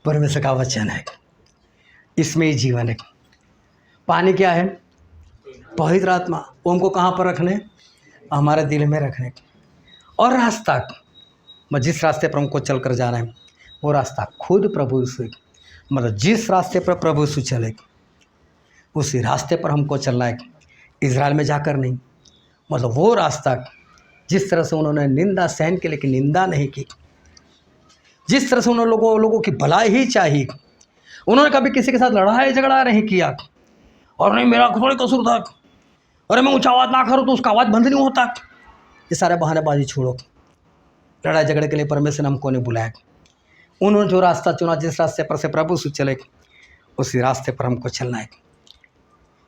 परमेश्वर का वचन है, इसमें ही जीवन है। पानी क्या है? पवित्र आत्मा। वो हमको कहाँ पर रखने? हमारे दिल में रखने। और रास्ता, जिस रास्ते पर हमको चल कर जाना है वो रास्ता खुद प्रभु यीशु, मतलब जिस रास्ते पर प्रभु यीशु चले उसी रास्ते पर हमको चलना है। इजराइल में जाकर नहीं, मतलब वो रास्ता जिस तरह से उन्होंने निंदा सहन की लेकिन निंदा नहीं की, जिस तरह से उन्होंने लोगों की भलाई ही चाहिए, उन्होंने कभी किसी के साथ लड़ाई झगड़ा नहीं किया, और नहीं मेरा थोड़ी कसूर था, अरे मैं ऊँचा आवाज़ ना करूँ तो उसका आवाज़ बंद नहीं होता। ये सारे बहानेबाजी छोड़ो, लड़ाई झगड़े के लिए परमेश्वर ने हमको नहीं बुलाया। उन्होंने जो रास्ता चुना, जिस रास्ते पर से प्रभु यीशु चले उसी रास्ते पर हमको चलना है।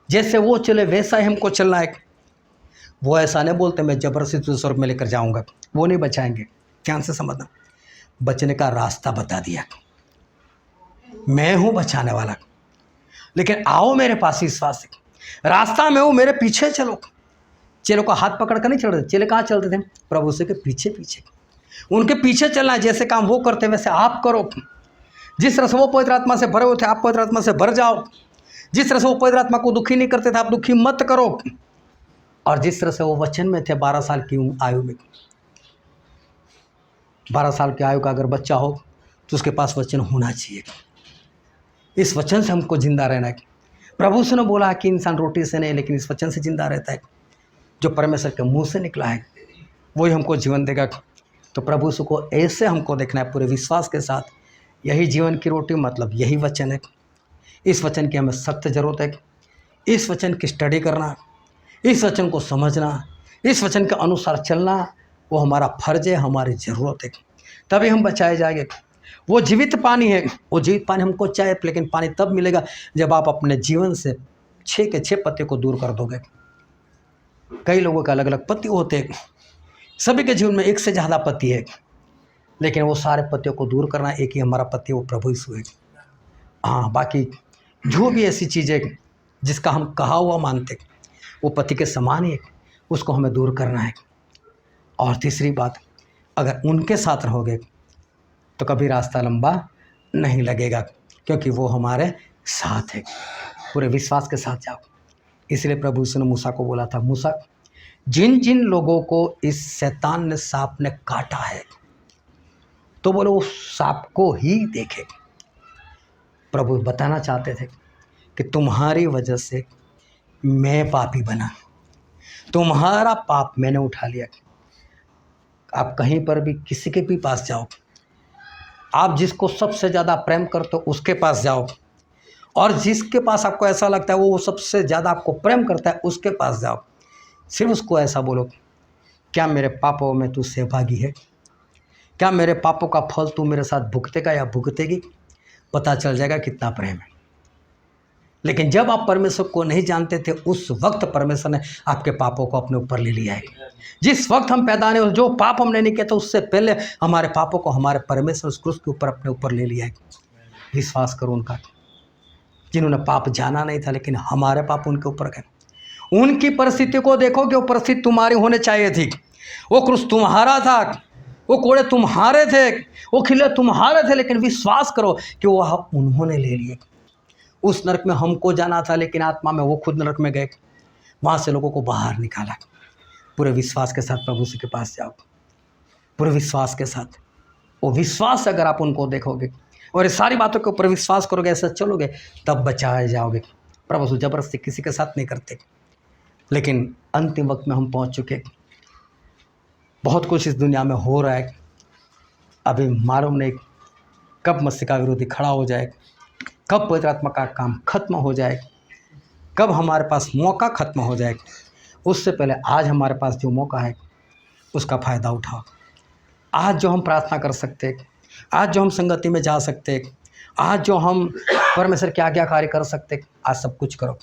जैसे वो चले वैसा ही हमको चलना है। वो ऐसा नहीं बोलते मैं जबरदस्ती तुझे स्वर्ग में लेकर जाऊंगा, वो नहीं बचाएंगे। ध्यान से समझना, बचने का रास्ता बता दिया, मैं हूँ बचाने वाला, लेकिन आओ मेरे पास विश्वास से। रास्ता में हो, मेरे पीछे चलो। चेलों का हाथ पकड़ कर नहीं चलते, चेले कहाँ चलते थे? प्रभु से के पीछे पीछे, उनके पीछे चलना है। जैसे काम वो करते वैसे आप करो। जिस तरह से वो पवित्र आत्मा से भरे हुए थे आप पवित्र आत्मा से भर जाओ। जिस तरह से वो पवित्र आत्मा को दुखी नहीं करते थे आप दुखी मत करो। और जिस तरह से वो वचन में थे 12 साल की आयु में, 12 साल की आयु का अगर बच्चा हो तो उसके पास वचन होना चाहिए। इस वचन से हमको जिंदा रहना है। प्रभु से ने बोला कि इंसान रोटी से नहीं लेकिन इस वचन से जिंदा रहता है, जो परमेश्वर के मुंह से निकला है वही हमको जीवन देगा। तो प्रभु को ऐसे हमको देखना है पूरे विश्वास के साथ। यही जीवन की रोटी मतलब यही वचन है। इस वचन की हमें सख्त ज़रूरत है। इस वचन की स्टडी करना, इस वचन को समझना, इस वचन के अनुसार चलना वो हमारा फर्ज है, हमारी ज़रूरत है, तभी हम बचाए जाएंगे। वो जीवित पानी है, वो जीवित पानी हमको चाहिए, लेकिन पानी तब मिलेगा जब आप अपने जीवन से 6 के 6 पत्ते को दूर कर दोगे। कई लोगों के अलग अलग पत्ती होते हैं, सभी के जीवन में एक से ज़्यादा पत्ती है, लेकिन वो सारे पत्तियों को दूर करना एक ही हमारा पत्ती, वो प्रभु यीशु है। हाँ, बाकी जो भी ऐसी चीज़ें जिसका हम कहा हुआ मानते वो पति के समान ही है, उसको हमें दूर करना है। और तीसरी बात, अगर उनके साथ रहोगे तो कभी रास्ता लंबा नहीं लगेगा, क्योंकि वो हमारे साथ है। पूरे विश्वास के साथ जाओ। इसलिए प्रभु यीशु ने मूसा को बोला था, मूसा जिन जिन लोगों को इस शैतान ने सांप ने काटा है तो बोलो उस सांप को ही देखे। प्रभु बताना चाहते थे कि तुम्हारी वजह से मैं पापी बना, तुम्हारा पाप मैंने उठा लिया। आप कहीं पर भी किसी के भी पास जाओ, आप जिसको सबसे ज़्यादा प्रेम करते हो उसके पास जाओ, और जिसके पास आपको ऐसा लगता है वो सबसे ज़्यादा आपको प्रेम करता है उसके पास जाओ। सिर्फ उसको ऐसा बोलो, क्या मेरे पापों में तू सहभागी है? क्या मेरे पापों का फल तू मेरे साथ भुगतेगा या भुगतेगी? पता चल जाएगा कितना प्रेम है। लेकिन जब आप परमेश्वर को नहीं जानते थे, उस वक्त परमेश्वर ने आपके पापों को अपने ऊपर ले लिया है। जिस वक्त हम पैदा नहीं हुए, जो पाप हमने नहीं किया था, उससे पहले हमारे पापों को हमारे परमेश्वर उस क्रूस के ऊपर अपने ऊपर ले लिया है। विश्वास करो उनका, जिन्होंने पाप जाना नहीं था लेकिन हमारे पाप उनके ऊपर गए। उनकी परिस्थिति को देखो कि वो परिस्थिति तुम्हारी होने चाहिए थी। वो क्रूस तुम्हारा था, वो कोड़े तुम्हारे थे, वो खिले तुम्हारे थे, लेकिन विश्वास करो कि वो उन्होंने ले लिए। उस नरक में हमको जाना था, लेकिन आत्मा में वो खुद नरक में गए, वहाँ से लोगों को बाहर निकाला। पूरे विश्वास के साथ प्रभु जी के पास जाओ, पूरे विश्वास के साथ। वो विश्वास अगर आप उनको देखोगे और ये सारी बातों के ऊपर विश्वास करोगे, ऐसा चलोगे, तब बचाए जाओगे। प्रभु जबरदस्ती किसी के साथ नहीं करते। लेकिन अंतिम वक्त में हम पहुँच चुके, बहुत कुछ इस दुनिया में हो रहा है, अभी मालूम नहीं कब मसीह का विरोधी खड़ा हो जाए, कब पवित्र आत्मा का काम खत्म हो जाए, कब हमारे पास मौका खत्म हो जाए। उससे पहले आज हमारे पास जो मौका है उसका फ़ायदा उठाओ। आज जो हम प्रार्थना कर सकते, आज जो हम संगति में जा सकते, आज जो हम परमेश्वर के आज्ञाकारी कर सकते, आज सब कुछ करो।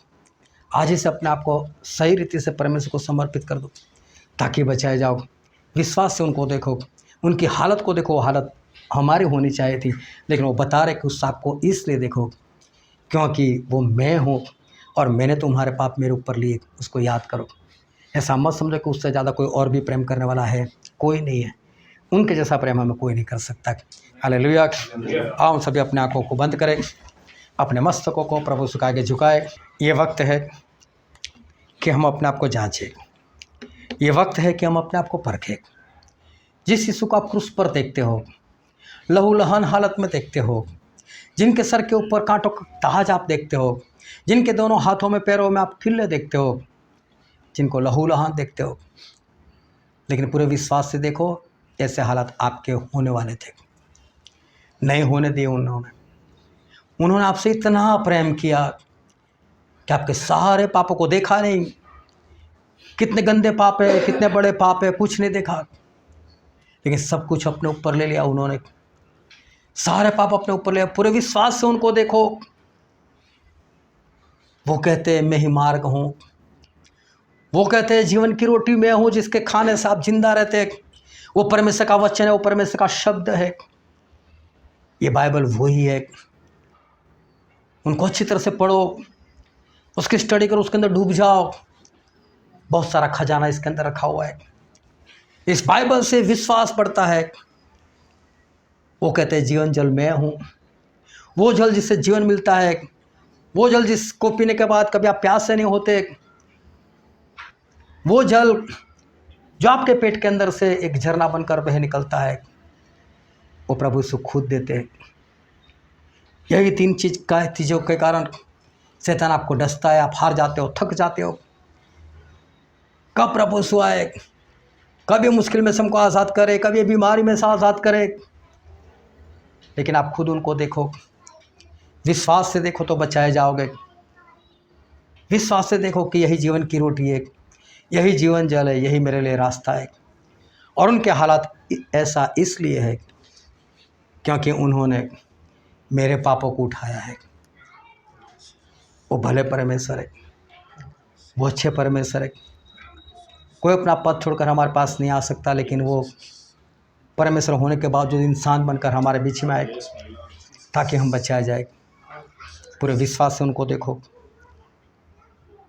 आज ही से अपने आप को सही रीति से परमेश्वर को समर्पित कर दो, ताकि बचाए जाओ। विश्वास से उनको देखो, उनकी हालत को देखो। वो हालत हमारी होनी चाहिए थी, लेकिन वो बता रहे कि उस सांप को इसलिए देखो क्योंकि वो मैं हूँ और मैंने तुम्हारे पाप मेरे ऊपर लिए, उसको याद करो। ऐसा मत समझो कि उससे ज़्यादा कोई और भी प्रेम करने वाला है, कोई नहीं है। उनके जैसा प्रेम हमें कोई नहीं कर सकता। हालेलुया। आओ सभी अपने आँखों को बंद करें, अपने मस्तकों को प्रभु के आगे झुकाए। ये वक्त है कि हम अपने आप को जांचें, ये वक्त है कि हम अपने आप को परखें। जिस यीशु को आप क्रूस पर देखते हो, लहू लहान हालत में देखते हो, जिनके सर के ऊपर कांटों का ताज आप देखते हो, जिनके दोनों हाथों में पैरों में आप खिल्ले देखते हो, जिनको लहू लहान देखते हो, लेकिन पूरे विश्वास से देखो, ऐसे हालात आपके होने वाले थे, नहीं होने दिए उन्होंने आपसे इतना प्रेम किया कि आपके सारे पापों को देखा नहीं, कितने गंदे पाप है, कितने बड़े पाप है, कुछ नहीं देखा, लेकिन सब कुछ अपने ऊपर ले लिया उन्होंने, सारे पाप अपने ऊपर ले। पूरे विश्वास से उनको देखो। वो कहते हैं मैं ही मार्ग हूँ, वो कहते हैं जीवन की रोटी मैं हूँ, जिसके खाने से आप जिंदा रहते। वो परमेश्वर का वचन है, वो परमेश्वर का शब्द है, ये बाइबल वही है। उनको अच्छी तरह से पढ़ो, उसकी स्टडी करो, उसके अंदर डूब जाओ। बहुत सारा खजाना इसके अंदर रखा हुआ है। इस बाइबल से विश्वास बढ़ता है। वो कहते हैं जीवन जल मैं हूँ, वो जल जिससे जीवन मिलता है, वो जल जिसको पीने के बाद कभी आप प्यास से नहीं होते, वो जल जो आपके पेट के अंदर से एक झरना बनकर बह निकलता है, वो प्रभु यीशु खुद देते हैं। यही तीन चीज़ों के कारण शैतान आपको डसता है, आप हार जाते हो, थक जाते हो। कब प्रभु यीशु आए, कभी मुश्किल में से हमको आज़ाद करे, कभी बीमारी में से आज़ाद करे, लेकिन आप खुद उनको देखो, विश्वास से देखो तो बचाए जाओगे। विश्वास से देखो कि यही जीवन की रोटी है, यही जीवन जल है, यही मेरे लिए रास्ता है। और उनके हालात ऐसा इसलिए है क्योंकि उन्होंने मेरे पापों को उठाया है। वो भले परमेश्वर है, वो अच्छे परमेश्वर है। कोई अपना पद छोड़कर हमारे पास नहीं आ सकता, लेकिन वो परमेश्वर होने के बावजूद इंसान बनकर हमारे बीच में आए ताकि हम बचाए जाए। पूरे विश्वास से उनको देखो,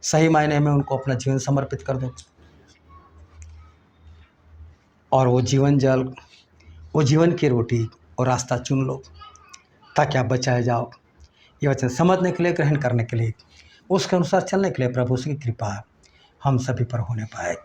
सही मायने में उनको अपना जीवन समर्पित कर दो और वो जीवन जल, वो जीवन की रोटी और रास्ता चुन लो ताकि आप बचाए जाओ। ये वचन समझने के लिए, ग्रहण करने के लिए, उसके अनुसार चलने के लिए प्रभु की कृपा हम सभी पर होने पाए।